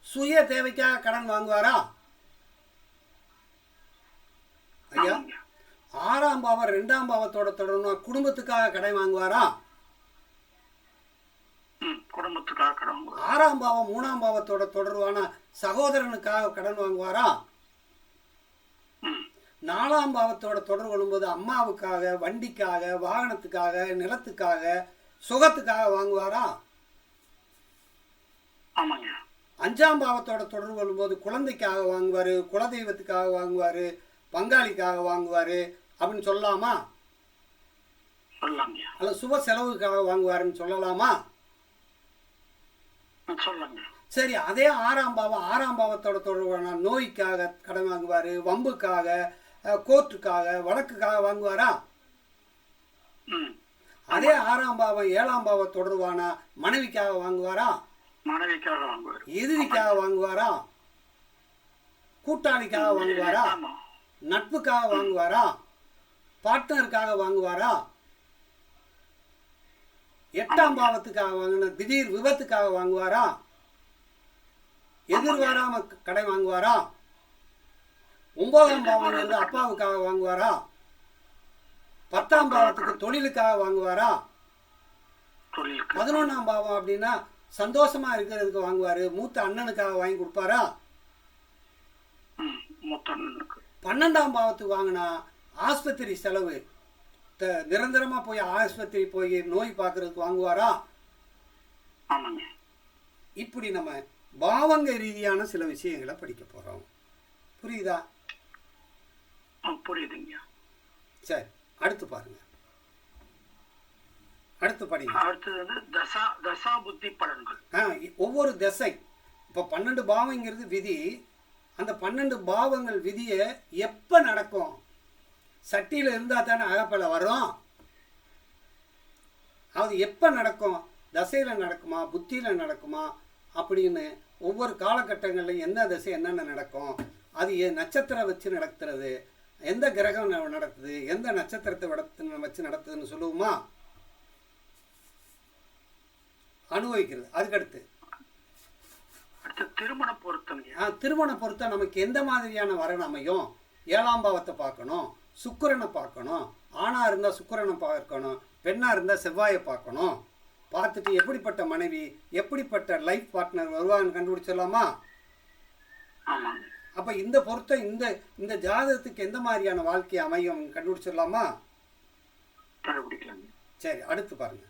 சுய தேவைக்காக கடன் வாங்குவாரா ஐயா? 6ஆம் பாவம் 2ஆம் பாவத்தோட தொடர்னா குடும்பத்துக்காக கடன் வாங்குவாரா? குடும்பத்துக்காக கடன் வாங்குவார். 6ஆம் பாவம் 3ஆம் பாவத்தோட தொடர்வான சகோதரனுக்காக கடன் வாங்குவாரா? 4ஆம் பாவத்தோட தொடர்பு கொள்ளும்போது அம்மாவுக்காக, வண்டிக்காக, வாகனத்துக்காக, நிலத்துக்காக, சுகத்துக்காக வாங்குவாரா? 5ஆம் பாவத்தோட தொடர்பு கொள்ளும்போது குழந்தைக்காக வாங்குவாரு, குலதெய்வத்துக்காக வாங்குவாரு, பங்காளிக்காக வாங்குவாரு அப்படின்னு சொல்லலாமா? அல்ல சுப செலவுக்காக வாங்குவாருன்னு சொல்லலாமா? சரி, அதே ஆறாம் பாவத்தோட தொடர்பான நோய்க்காக கடன் வாங்குவார், வம்புக்காக, கோர்ட்டுக்காக, வழக்குக்காக வாங்குவாரா? அதே ஆறாம் பாவம் 7ஆம் பாவம் தொடர்பான மனைவிக்காக வாங்குவாரா? மனைவிக்காக வாங்குவார். எதிரிக்காக வாங்குவாரா? கூட்டாளிக்காக வாங்குவாரா? நட்புக்காக வாங்குவாரா? பார்ட்னருக்காக வாங்குவாரா? 8ஆம் பாவத்துக்காக வாங்கின திடீர் விபத்துக்காக வாங்குவாரா? எதிர்பாராம கடை வாங்குவாரா? 9ஆம் பாவம் இருந்து அப்பாவுக்காக வாங்குவாரா? 10ஆம் பாவத்துக்கு தொழிலுக்காக வாங்குவாரா? 11ஆம் பாவம் அப்படின்னா சந்தோஷமா இருக்கிறதுக்கு வாங்குவாரு, மூத்த அண்ணனுக்காக வாங்கி கொடுப்பாரா? 12ஆம் பாவத்துக்கு வாங்கினா ஆஸ்பத்திரி செலவு, நிரந்தரமா போய் ஆஸ்பத்திரி போய் நோய் பார்க்கறதுக்கு வாங்குவாரா? இப்படி நம்ம பாவங்க ரீதியான சில விஷயங்களை படிக்க போறோம். புரியுதா? புரியுதுங்க. சரி, அடுத்து பாருங்க. அடுத்து படிங்க. அடுத்தது தசா புத்தி பலன்கள். ஒவ்வொரு திசை, இப்போ 12 பாவங்கிறது விதி. அந்த 12 பாவங்கள் விதியை எப்போ நடக்கும்? சட்டியில் இருந்தால் தானே அகப்பல வரும். அது எப்போ நடக்கும்? தசையில் நடக்குமா, புத்தியில் நடக்குமா அப்படின்னு ஒவ்வொரு காலகட்டங்களில் எந்த திசை என்னென்ன நடக்கும், அது நட்சத்திரம் வச்சு நடத்துறது, எந்த கிரகம் நடத்துது, எந்த நட்சத்திரத்தை வச்சு நடத்துதுன்னு சொல்லுவோமா? அனுபவிக்கிறது. அதுக்கடுத்து திருமண பொருத்தம். திருமண பொருத்தம் நமக்கு எந்த மாதிரியான வரன் அமையும்? 7ஆம் பாவத்தை பார்க்கணும், சுக்கிரனை பார்க்கணும். ஆணா இருந்தால் சுக்கிரனை பார்க்கணும், பெண்ணா இருந்தால் செவ்வாயை பார்க்கணும். பார்த்துட்டு எப்படிப்பட்ட மனைவி, எப்படிப்பட்ட லைஃப் பார்ட்னர் வருவான்னு கண்டுபிடிச்சிடலாமா? அப்போ இந்த பொருத்தம் இந்த ஜாதகத்துக்கு எந்த மாதிரியான வாழ்க்கை அமையும் கண்டுபிடிச்சிடலாமா? சரி, அடுத்து பாருங்க.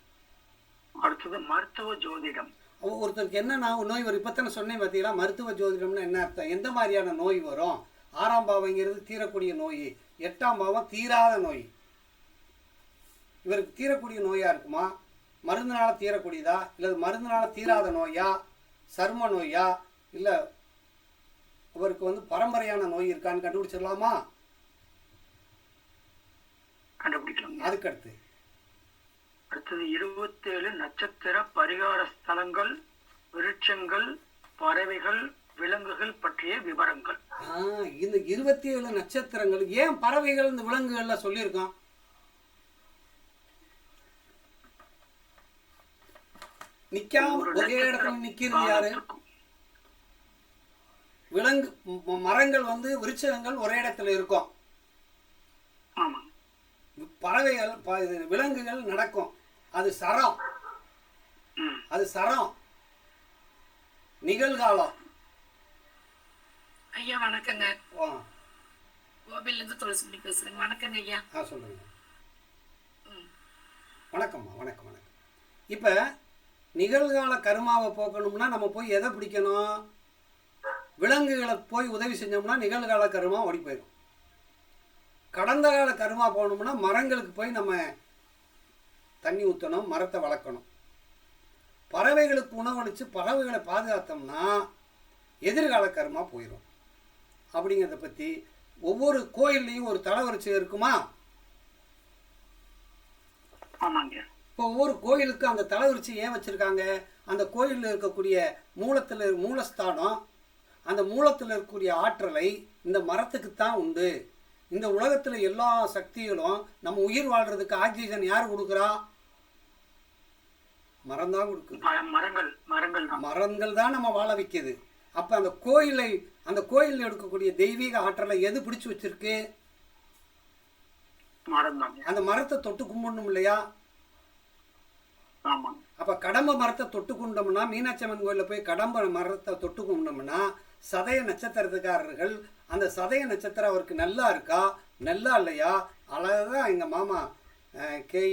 அடுத்தது மருத்துவ ஜோதிடம். ஒருத்தருக்கு என்ன நோய் வரும்? இப்போ தானே சொன்னேன் பார்த்தீங்களா? மருத்துவ ஜோதிடம்னு என்ன அர்த்தம்? எந்த மாதிரியான நோய் வரும்? 6ஆம் பாவங்கிறது தீரக்கூடிய நோய், 8ஆம் பாவம் தீராத நோய். இவருக்கு தீரக்கூடிய நோயா இருக்குமா? மருந்துனால தீரக்கூடியதா, இல்லை மருந்துனால தீராத நோயா, சர்ம நோயா, இல்லை இவருக்கு பரம்பரையான நோய் இருக்கான்னு கண்டுபிடிச்சிடலாமா? கண்டுபிடிக்கலாம். அதுக்கடுத்து அடுத்தது 27 நட்சத்திர பரிகார ஸ்தலங்கள், விருட்சங்கள், பறவைகள், விலங்குகள் பற்றிய விவரங்கள். இந்த 27 நட்சத்திரங்கள் ஏன் பறவைகள் இந்த விலங்குகள்ல சொல்லியிருக்கோம்? நிக்காம ஒரே இடத்துல நிக்கிறது யாரு? விலங்கு, மரங்கள் விருட்சங்கள் ஒரே இடத்துல இருக்கும். பறவைகள், விலங்குகள் நடக்கும். அது சரம், நிகழ்காலம். ஐயா வணக்கங்க. கோபில இருந்து துளசி பேசுறேங்க. வணக்கங்க ஐயா. சொல்லுங்க. வணக்கம்மா. வணக்கம். இப்ப நிகழ்கால கர்மாவை போக்கணும்னா நம்ம போய் எதை பிடிக்கணும்? விலங்குகளை போய் உதவி செஞ்சோம்னா நிகழ்கால கர்மா ஓடி போயிடும். கடந்த கால கர்மா போகணும்னா மரங்களுக்கு போய் நம்ம தண்ணி ஊற்றணும், மரத்தை வளர்க்கணும். பறவைகளுக்கு உணவளித்து பறவைகளை பாதுகாத்தோம்னா எதிர்கால கர்மா போயிடும். அப்படிங்கிறத பற்றி ஒவ்வொரு கோயில்லையும் ஒரு தலவரிசை இருக்குமா? இப்போ ஒவ்வொரு கோயிலுக்கும் அந்த தலவரிசை ஏன் வச்சுருக்காங்க? அந்த கோயிலில் இருக்கக்கூடிய மூலஸ்தானம், அந்த மூலத்தில் இருக்கக்கூடிய ஆற்றலை இந்த மரத்துக்குத்தான் உண்டு. இந்த உலகத்தில் எல்லா சக்திகளும் நம்ம உயிர் வாழ்றதுக்கு ஆக்சிஜன் யார் கொடுக்குறா? மரம் தான் கொடுக்குது. மரங்கள் தான் நம்ம வாழ வைக்குது. அப்போ அந்த கோயிலில் எடுக்கக்கூடிய தெய்வீக ஆற்றலை எது பிடிச்சு வச்சிருக்கு? அந்த மரத்தை தொட்டு கும்பிடணும் இல்லையா? அப்ப கடம்ப மரத்தை தொட்டு கும்பிட்டோம்னா, மீனாட்சி அம்மன் கோயிலில் போய் கடம்ப மரத்தை தொட்டு கும்பிட்டோம்னா சதய நட்சத்திரத்துக்காரர்கள் அந்த சதய நட்சத்திரம் அவருக்கு நல்லா இருக்கா, நல்லா இல்லையா, அழகா எங்க மாமா கே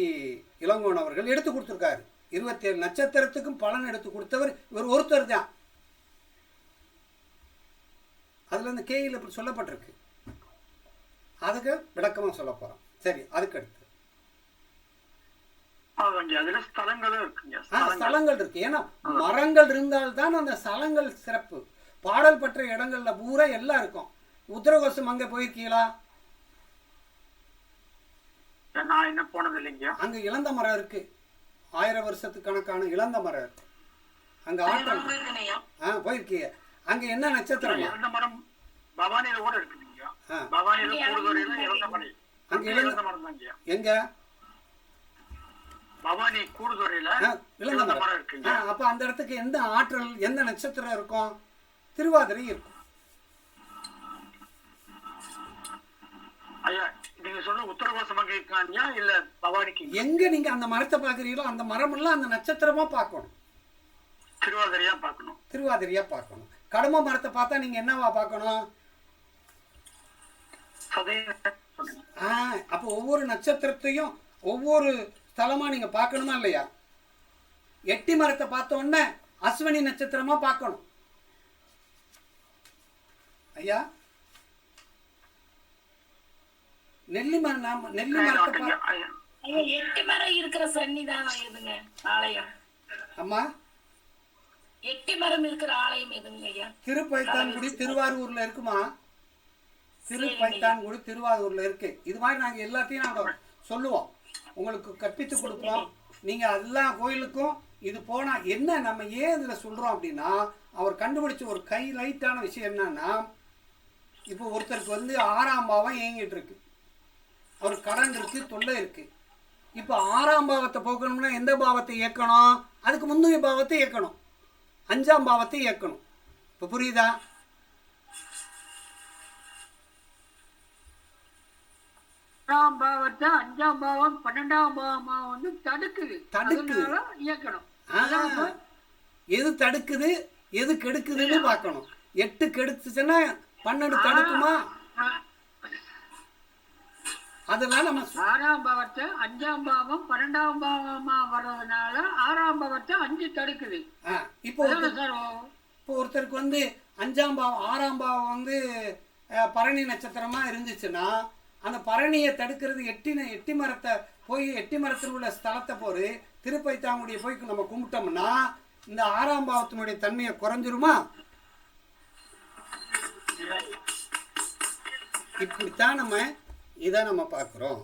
இளங்கோன் அவர்கள் எடுத்து கொடுத்துருக்காரு. 27 நட்சத்திரத்துக்கும் பலன் எடுத்து கொடுத்தவர் இவர் ஒருத்தர் தான். அதுல இந்த கேயில் இப்படி சொல்லப்பட்டிருக்கு. அதுக்கு விளக்கமா சொல்ல போறோம். சரி, அதுக்கு அடுத்து ஆமாங்க, அதுல ஸ்தலங்களும் இருக்குங்க. ஸ்தலங்கள் இருக்கு. ஏன்னா மரங்கள் இருந்தால்தான் அந்த ஸ்தலங்கள் சிறப்பு. பாடல் பெற்ற இடங்கள்ல பூரா எல்லாம் இருக்கும். உத்தரகோசம் அங்க போயிருக்கீங்களா? நான் என்ன போனது இல்லைங்க. அங்க இளந்த மரம் இருக்கு, 1000 வருஷத்துக்கு கணக்கான இளந்த மரம் இருக்கு அங்க. ஆட்டம் போயிருக்கீங்க. அங்க என்ன நட்சத்திரம்? இளந்த மரம் பவானியில கூட இருக்குங்க. பவானியில கூடுதுறையில இளந்த மரம். அங்க இளந்த மரம் தாங்க. எங்க? பவானி கூடுதுறையில இளந்த மரம் இருக்குங்க. அப்ப அந்த இடத்துக்கு எந்த ஆற்றல், எந்த நட்சத்திரம் இருக்கும்? திருவாதிரை இருக்கும். ஐயா, நீங்க சொல்ற உத்தரகோசம் அங்க இருக்காங்க இல்ல பவானிக்கு? எங்க நீங்க அந்த மரத்தை பாக்குறீங்களோ அந்த மரம் எல்லாம் அந்த நட்சத்திரமா பார்க்கணும். திருவாதிரையா பார்க்கணும். திருவாதிரையா பார்க்கணும். கடம்ப மரத்தை பார்த்தா நீங்க என்னவா பார்க்கணும்? அப்ப ஒவ்வொரு நட்சத்திரத்தையும் ஒவ்வொரு ஸ்தலமா நீங்க பார்க்கணுமா இல்லையா? எட்டி மரத்தை பார்த்த உடனே அஸ்வினி நட்சத்திரமா பார்க்கணும். ஐயா, நெல்லி மரம், நெல்லி மரத்தை எட்டு மரம் இருக்கிற சன்னிதானம் எதுங்க? ஆலயம். அம்மா, எட்டி மரம் இருக்கிற ஆலயம் எதுங்க ஐயா? திருப்பைத்தான்குடி திருவாரூர்ல இருக்குமா? திருப்பைத்தான்குடி திருவாரூர்ல இருக்கு. இது மாதிரி நாங்க எல்லாத்தையும் நாங்க சொல்லுவோம், உங்களுக்கு கற்பித்து கொடுப்போம். நீங்க எல்லா கோயிலுக்கும் இது போனா என்ன, நம்ம ஏன் இதுல சொல்றோம் அப்படின்னா, அவர் கண்டுபிடிச்ச ஒரு லைட்டான விஷயம் என்னன்னா, இப்போ ஒருத்தருக்கு வந்து 6ஆம் பாவம் இயங்கிட்டு இருக்கு, அவர் கடன் இருக்கு, தொல்லை இருக்கு. இப்போ 6ஆம் பாவத்தை போக்கணும்னா எந்த பாவத்தை இயக்கணும்? அதுக்கு முந்தைய பாவத்தை இயக்கணும், 5ஆம் பாவத்தை இயக்கணும். இப்போ புரியுதா? 6ஆம் பாவத்தை 5ஆம் பாவம் 12ஆம் பாவமா வந்து தடுக்குது. இயக்கணும். எது தடுக்குது எது கெடுக்குதுன்னு பார்க்கணும். 8 கெடுத்துச்சுன்னா 12 தடுக்குமா? அதெல்லாம் நம்ம 6ஆம் பாவத்தை 5ஆம் பாவம் 12ஆம் பாவமா வர்றதுனால 6ஆம் பாவத்தை 5 தடுக்குது. இப்போ ஒருத்தருக்கு வந்து 5ஆம் பாவம் 6ஆம் பாவம் வந்து பரணி நட்சத்திரமா இருந்துச்சுன்னா அந்த பரணியை தடுக்கிறது எட்டி மரத்தை போய் எட்டி மரத்தில் உள்ள ஸ்தலத்தை போய் திருப்பைத்தாங்குடியை போய் நம்ம கும்பிட்டோம்னா இந்த 6ஆம் பாவத்தினுடைய தன்மையை குறைஞ்சிருமா? இப்படித்தான் நம்ம இதை நம்ம பார்க்குறோம்.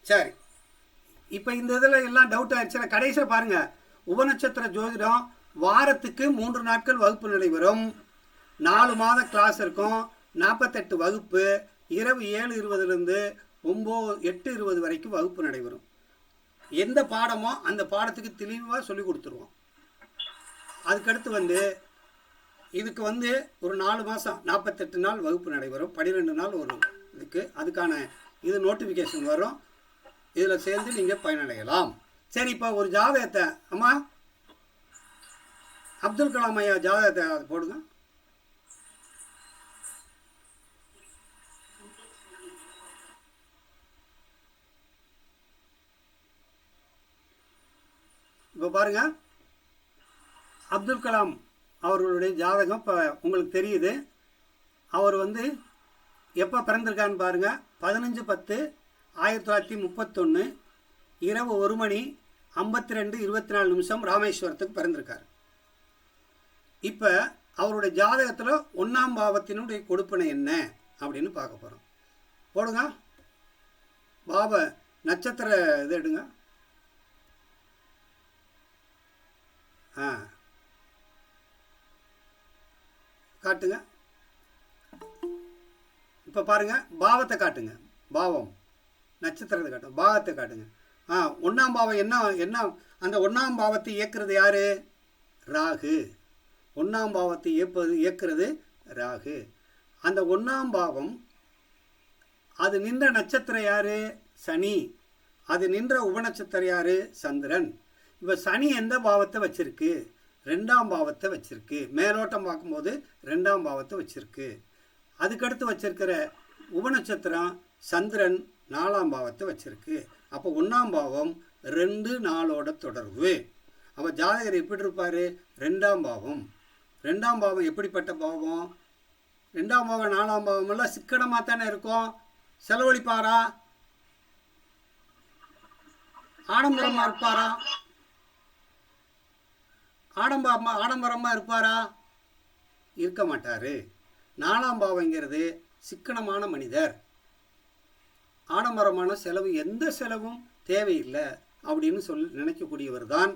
சரி, இப்போ இந்த இதில் எல்லாம் டவுட் ஆயிடுச்சுன்னா கடைசியில் பாருங்கள், உபநட்சத்திர ஜோதிடம் வாரத்துக்கு 3 நாட்கள் வகுப்பு நடைபெறும். 4 மாத கிளாஸ் இருக்கும். 48 வகுப்பு. இரவு 7:20 8:20 வரைக்கும் வகுப்பு நடைபெறும். எந்த பாடமோ அந்த பாடத்துக்கு தெளிவாக சொல்லி கொடுத்துருவோம். அதுக்கடுத்து வந்து இதுக்கு வந்து ஒரு 4 மாதம் 48 நாள் வகுப்பு நடைபெறும். 12 நாள் ஒரு அதுக்கான இது நோட்டிஃபிகேஷன் வரும். இதில் சேர்ந்து நீங்கள் பயனடையலாம். சரி, இப்போ ஒரு ஜாதகத்தை அம்மா அப்துல் கலாம் ஐயா ஜாதகத்தை போடுங்க. இப்போ பாருங்க, அப்துல் கலாம் அவர்களுடைய ஜாதகம் இப்போ உங்களுக்கு தெரியுது. அவர் வந்து எப்போ பிறந்திருக்கான்னு பாருங்கள். 15/10/1931 இரவு 1:52:24 ராமேஸ்வரத்துக்கு பிறந்திருக்கார். இப்போ அவருடைய ஜாதகத்தில் 1ஆம் பாவத்தினுடைய கொடுப்பனை என்ன அப்படின்னு பார்க்க போகிறோம். போடுங்க, பாவ நட்சத்திர இது எடுங்க. காட்டுங்க. இப்போ பாருங்கள், பாவத்தை காட்டுங்க. பாவம் நட்சத்திரத்தை காட்டுங்க, பாவத்தை காட்டுங்க. 1ஆம் பாவம் என்ன அந்த 1ஆம் பாவத்தை இயக்குறது யாரு? ராகு. 1ஆம் பாவத்தை இயக்குறது ராகு. அந்த 1ஆம் பாவம் அது நின்ற நட்சத்திரம் யாரு? சனி. அது நின்ற உபநட்சத்திரம் யாரு? சந்திரன். இப்போ சனி எந்த பாவத்தை வச்சிருக்கு? 2ஆம் பாவத்தை வச்சிருக்கு. மேலோட்டம் பார்க்கும்போது 2ஆம் பாவத்தை வச்சிருக்கு. அதுக்கடுத்து வச்சிருக்கிற உபநட்சத்திரம் சந்திரன் 4ஆம் பாவத்தை வச்சிருக்கு. அப்போ 1ஆம் பாவம் 2 4ஓட தொடர்பு. அப்போ ஜாதகர் எப்படி இருப்பார்? 2ஆம் பாவம். 2ஆம் பாவம் எப்படிப்பட்ட பாவம்? 2ஆம் பாவம் 4ஆம் பாவம் எல்லாம் சிக்கனமாக தானே இருக்கும். செலவழிப்பாரா? ஆடம்பரமா இருப்பாரா? ஆடம்பரமா இருப்பாரா? இருக்க மாட்டாரு. 4ஆம் பாவங்கிறது சிக்கனமான மனிதர். ஆடம்பரமான செலவு, எந்த செலவும் தேவையில்லை அப்படின்னு நினைக்கக்கூடியவர் தான்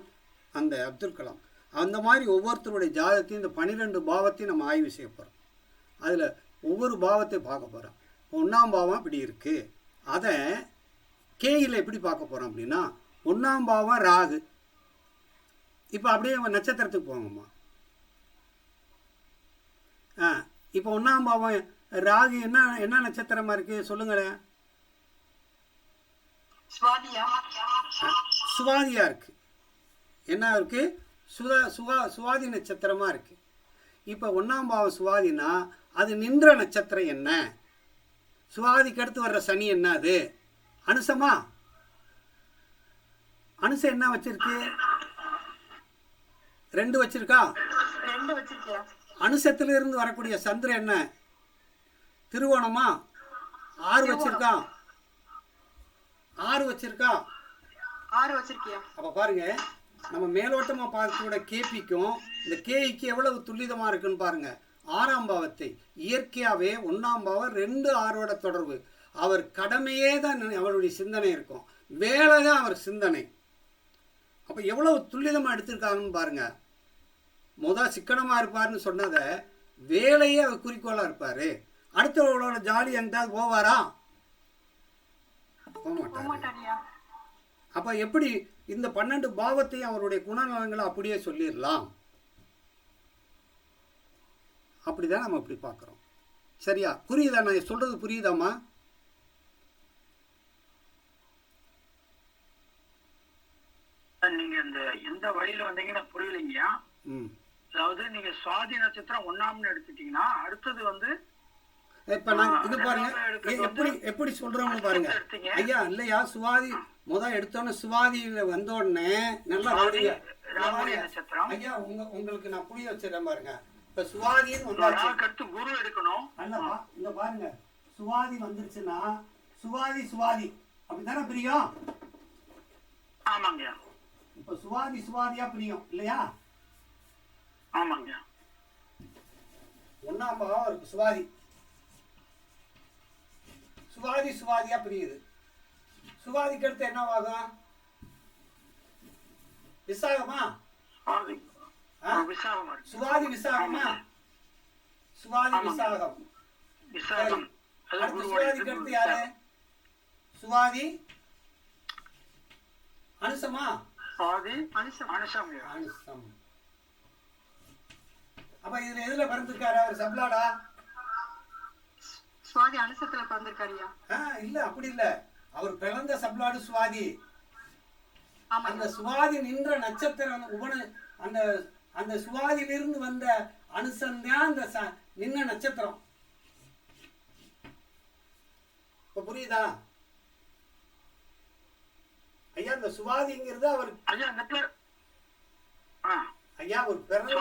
அந்த அப்துல் கலாம். அந்த மாதிரி ஒவ்வொருத்தருடைய ஜாதகத்தையும் இந்த 12 பாவத்தையும் நம்ம ஆய்வு செய்ய போகிறோம். அதில் ஒவ்வொரு பாவத்தை பார்க்க போகிறோம். 1ஆம் பாவம் இப்படி இருக்குது. அதை கேயில் எப்படி பார்க்க போகிறோம் அப்படின்னா, 1ஆம் பாவம் ராகு. இப்போ அப்படியே நட்சத்திரத்துக்கு போங்கம்மா. இப்போ 1ஆம் பாவம் ராகு என்ன நட்சத்திரமாக இருக்குது சொல்லுங்களேன். சுவாதியா இருக்கு. என்ன இருக்கு? சுவாதி நட்சத்திரமா இருக்கு. இப்ப 1ஆம் பாவம் சுவாதினா அது நின்ற நட்சத்திரம் என்ன? சுவாதிக்கு அடுத்து வர்ற சனி என்ன? அது அனுசமா? அனுசம் என்ன வச்சிருக்கு? 2 வச்சிருக்கா? அனுசத்திலிருந்து வரக்கூடிய சந்திரன் என்ன? திருவோணமா? 6 வச்சிருக்கா? 6 வச்சிருக்கா? 6 வச்சிருக்கியா? அப்ப பாருங்க, நம்ம மேலோட்டமா பார்க்கக்கூட கேபிக்கும் இந்த கேஇக்கு எவ்வளவு துல்லிதமா இருக்குன்னு பாருங்க. 6ஆம் பாவத்தை இயற்கையாவே 1ஆம் பாவம் 2 6ஓட தொடர்பு. அவர் கடமையே தான் அவருடைய சிந்தனை இருக்கும், வேலை தான் அவர் சிந்தனை. அப்ப எவ்வளவு துல்லிதமா எடுத்திருக்காங்கன்னு பாருங்க. சிக்கனமா இருப்பாருன்னு சொன்னதை வேலையே அவர் குறிக்கோளா இருப்பாரு. அடுத்தவர்களோட ஜாலி எங்காவது போவாரா? அப்ப எப்படி இந்த 12 பாவத்தையும் அவருடைய குணநலங்களை அப்படியே சொல்லிடலாம்? அப்படிதான் நம்ம இப்படி பார்க்கிறோம். சரியா? புரியுதா? நான் சொல்றது புரியுதாமா? நீங்க இந்த எந்த வழியில வந்தீங்கன்னா புரியலைங்கயா. அதாவது நீங்க சுவாதி நட்சத்திரம் 1ஆம்னு எடுத்துட்டீங்கன்னா அடுத்தது வந்து இப்ப நான் இது பாருங்க எப்படி சொல்றோம்னு பாருங்க ஐயா. இல்லையா, சுவாதி எடுத்தோன்னு சுவாதியில வந்த உடனே நல்லா ஐயா உங்களுக்கு நான் புரிய வச்சிடறேன் பாருங்க. இப்ப சுவாதின்னு வந்தாச்சு, குரு எடுக்கணும். அல்லவா? இங்க பாருங்க, சுவாதி வந்துருச்சுன்னா சுவாதி அப்படித்தானே பிரியும்? ஆமாங்க. இப்ப சுவாதியா பிரியும் இல்லையா? ஆமாங்க. 1ஆம் பாவம் இருக்கு சுவாதியா பிரியுது. சுவாதிக்கு அடுத்து என்னவாகும்? விசாகமா? சுவாதி விசாகமா? சுவாதி விசாகம். சுவாதிக்கு அடுத்து யாரு? சுவாதி அனுசமா? அனுசம். அப்ப இதுல எதுல பிறந்திருக்காரு அவர்? சப்ளாடா? சுவாதி அனுசத்துல பிறந்திருக்காரியா? இல்ல, அப்படி இல்ல. அவர் பிறந்த சப்ளாடு சுவாதி. அந்த சுவாதி நின்ற நட்சத்திரம் அந்த சுவாதியிலிருந்து வந்த அனுசந்தான் அந்த நின்ன நட்சத்திரம். இப்ப புரியுதா ஐயா? அந்த சுவாதிங்கிறது அவர் ஐயா ஒரு பிறந்த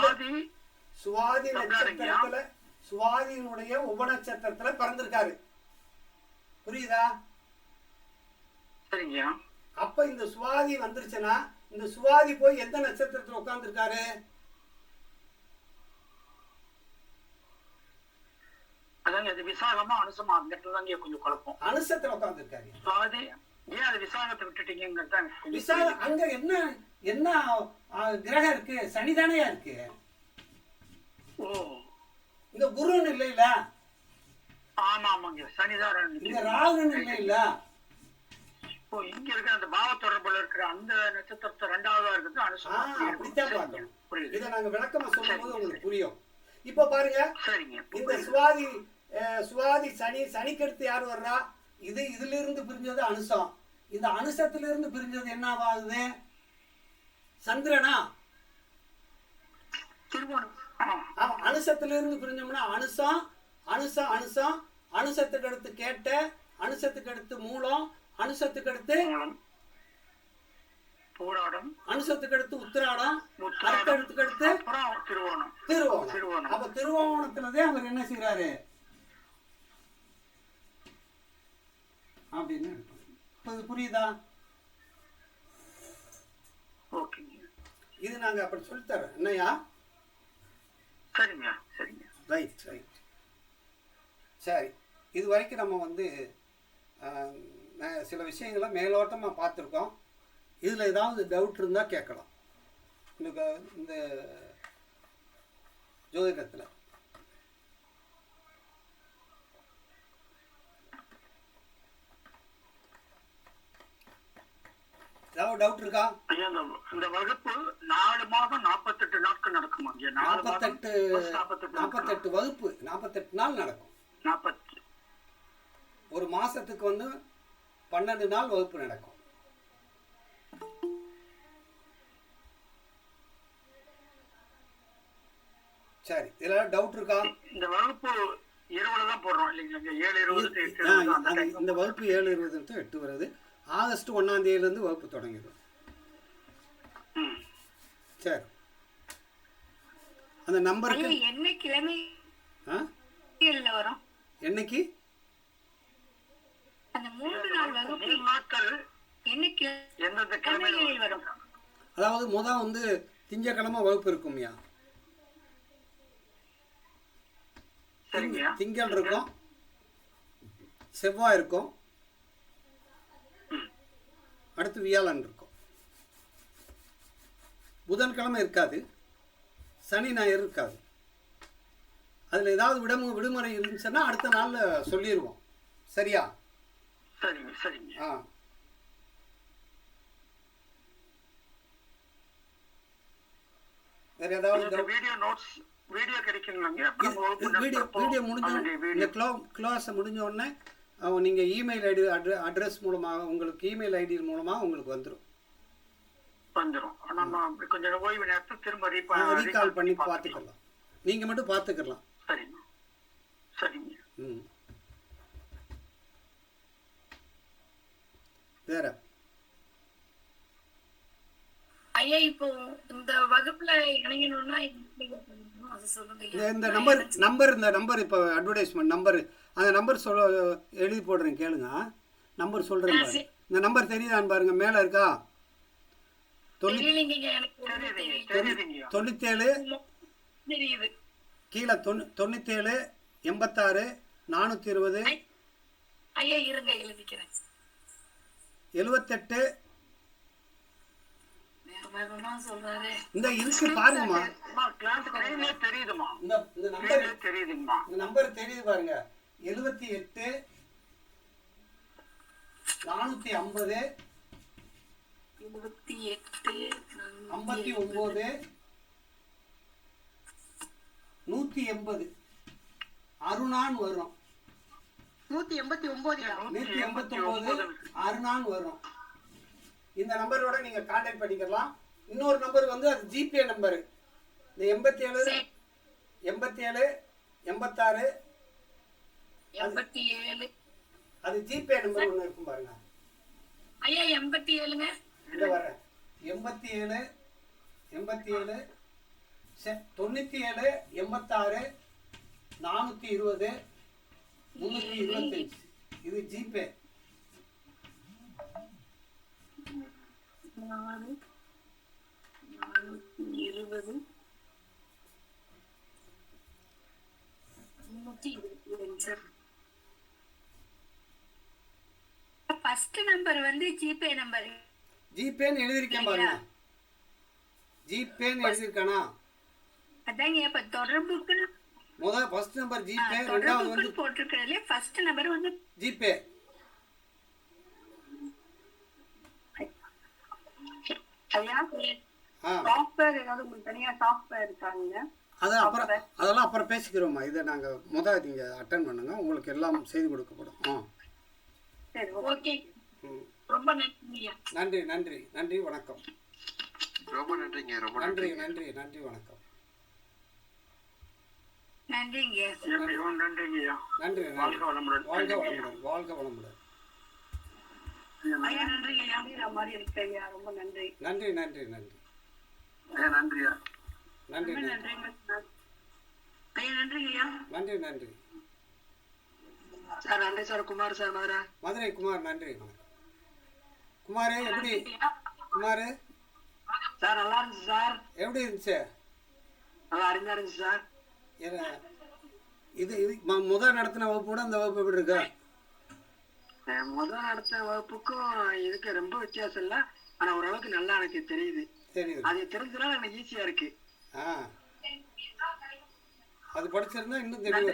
சுவாதி நட்சத்திரத்துல, சுவாதியினுடைய உபநட்சத்திரத்துல பிறந்திருக்காரு. புரியுதா? சரிங்க. அப்ப இந்த சுவாதி வந்துருச்சுன்னா இந்த சுவாதி போய் எந்த நட்சத்திரத்துல உட்கார்ந்து இருக்காரு? அதாங்க அது விசாகமா அனுசமா? அந்த இடத்துல தான் கொஞ்சம் குழப்பம். அனுசத்துல உட்கார்ந்து இருக்காரு. சுவாதி ஏன் அது விசாகத்தை விட்டுட்டீங்க? விசாகம் அங்க என்ன கிரகம் இருக்கு? சனிதானையா இருக்கு. ஓ, இங்க குருன்னு இல்ல. ஆமாங்க, சனிதாரன். இங்க ராகுன்னு இல்ல. ஓ, இங்க இருக்கிற அந்த பாவ தொடர்புல இருக்கிற அந்த நட்சத்திரத்தை 2ஆவதா இருக்குது அனுசமா. அப்படித்தான் பார்க்கணும். இதை நாங்க விளக்கமா சொல்லும்போது உங்களுக்கு புரியும். இப்ப பாருங்க, இந்த சுவாதி சனிக்கு அடுத்து யாரு வர்றா? இதுல இருந்து பிரிஞ்சது அனுசம். இந்த அனுசத்துல இருந்து பிரிஞ்சது என்ன ஆகுது? சந்திரனா? அனுசத்துல இருந்து பிரிஞ்சோம்னா அனுசம். அனுசத்துக்கு அடுத்து கேட்ட, அனுசத்துக்கு அடுத்து மூலம், அனுசத்துக்கு அடுத்து பூராடம், அனுசத்துக்கு அடுத்து உத்திராடம், அடுத்தடுத்துக்கு அடுத்து திருவோணம். அப்ப திருவோணத்துலதான் அவர் என்ன செய்யறாரு அப்படின்னு புரியுதா? நாங்கள் அப்படி சொல்லித்தரோம். என்னையா? சரிங்க சரிங்க. Right right. சரி, இது வரைக்கும் நம்ம வந்து சில விஷயங்களை மேலோட்டமாக பார்த்துருக்கோம். இதில் ஏதாவது டவுட் இருந்தால் கேட்கலாம். இந்த ஜோதிடத்தில் ஏதாவது டவுட் இருக்கா? ஐயா, இந்த வகுப்பு 4 மாதம் 48 நாட்கள் நடக்குமா? 48 வகுப்பு 48 நாள் நடக்கும். 40 ஒரு மாசத்துக்கு வந்து 12 நாள் வகுப்பு நடக்கும். சரி, இதெல்லாம் டவுட் இருக்கா? இந்த வகுப்பு 20 தான் போடுறோம் இல்லைங்களா? 7:20 இந்த வகுப்பு 7:20 8 வருது. ஆகஸ்ட் 1ஆம் தேதியிலேருந்து வகுப்பு தொடங்கிடும். சரி, அந்த நம்பருக்கு என்ன கிழமை வரும்? என்னைக்கு? அந்த 3 நாள் வகுப்பு நாட்கள் என்னைக்கு எந்தெந்த கிழமையில் வரும்? அதாவது வந்து திங்கக்கிழமை வகுப்பு இருக்கும்யா. திங்கள் இருக்கும், செவ்வாய் இருக்கும், அடுத்து வியாழன் இருக்கும். புதன்கிழமை இருக்காது, சனி ஞாயிறு இருக்காது. அதில் ஏதாவது விடுமுறை இருந்துச்சுன்னா அடுத்த நாளில் சொல்லிடுவோம். சரியா? சரிங்க சரிங்க. வேற ஏதாவது வீடியோ கிடைக்குங்க? வீடியோ முடிஞ்ச இந்த கிளாஸ் முடிஞ்ச உடனே நீங்கள் இமெயில் ஐடி அட்ரஸ் மூலமாக உங்களுக்கு இமெயில் ஐடி மூலமாக உங்களுக்கு வந்துடும். நம்ம கொஞ்சம் ஓய்வு நேரத்தை திரும்ப ரீகால் பண்ணி பார்த்துக்கலாம். நீங்கள் மட்டும் பார்த்துக்கலாம். சரிங்க சரிங்க. வேற ஐயா, இப்போ இந்த வகுப்புல இணையணும்னா இந்த நம்பர் இப்போ அட்வர்டைஸ்மெண்ட் நம்பர், அந்த நம்பர் எழுதி போடுறேன் கேளுங்க. நம்பர் சொல்றேன் பாருங்க. இந்த நம்பர் தெரியுதான்னு பாருங்க. மேல இருக்கா? 97 கீழே 97 86 420 ஐயா இருங்க எழுதிக்கிறேன். 78 இந்த இருக்கு பாருங்கம்மா. தெரியுதுமா? இந்த நம்பர் தெரியுது பாருங்க. 78 450 59 180 அருணான் வரும். 189 அருணான் வரும். இந்த நம்பரோட நீங்க கான்டாக்ட் பண்ணிக்கலாம். இன்னொரு நம்பர் வந்து அது ஜிபே நம்பர். இந்த 87 86 அது ஜிபே நம்பர் ஒன்று இருக்கும் பாருங்க. ஐயா 87ங்க இந்த வர 87 97 97 86 420 325 இது ஜிபே. 420 ஃபர்ஸ்ட் நம்பர் வந்து ஜிபே நம்பர். ஜிபேன்னு எழுதிருக்கேன் பாருங்க. ஜிபேன்னு எழுதிருக்கானா? அதாங்க இப்ப தொடர்புக்கு ஃபர்ஸ்ட் நம்பர் ஜிபே, ரெண்டாவது வந்து போட்டுருக்கறதுல ஃபர்ஸ்ட் நம்பர் வந்து ஜிபே. ஐயா சாஃப்ட்வேர் ஏதாவது உங்களுக்கு தனியா சாஃப்ட்வேர் இருக்காங்க? அதெல்லாம் அப்புறம் பேசிக்கிறோம்மா. இதை நாங்கள் நீங்கள் அட்டென்ட் பண்ணுங்க, உங்களுக்கு எல்லாம் செய்து கொடுக்கப்படும். சரி, ஓகே. ரொம்ப நன்றி. நன்றி வணக்கம். ரொம்ப நன்றிங்க. ரொம்ப நன்றி வணக்கம். நன்றிங்க. நன்றி. வாழ்க வளமுடன். வாழ்க வளமுடன். மாதிரி இருக்கு ஐயா. ரொம்ப நன்றி. நன்றி. நன்றியா. நன்றி. ஐயா நன்றிங்கய்யா. நன்றி சார். நன்றி சார். குமார் சார், மதுரை குமார். நன்றி வணக்கம். குமாரே எப்படி? குமாரு சார் நல்லா இருந்துச்சு சார். எப்படி இருந்துச்சு? நல்லா அருமையா இருந்துச்சு சார். ஏன்னா இது இது முதல் நடத்தின வகுப்போட அந்த வகுப்பு எப்படி இருக்கு? முதல் நடத்த வகுப்புக்கும் இதுக்கு ரொம்ப வித்தியாசம் இல்லை. ஆனா ஓரளவுக்கு நல்லா எனக்கு தெரியுது. தெரியுது. அது தெரிஞ்சதுனால எனக்கு ஈஸியா இருக்கு. அது படிச்சிருந்தா இன்னும் தெளிவா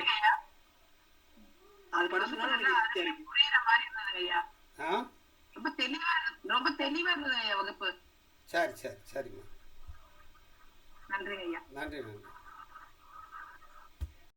அது படிச்சதுனால எனக்கு ஈஸியா இருக்கு. புரியுற மாதிரி இருந்தது ஐயா. ரொம்ப தெளிவா இருந்தது ஐயா வகுப்பு. சரி சரி சரிம்மா. நன்றி ஐயா. நன்றி நன்றி.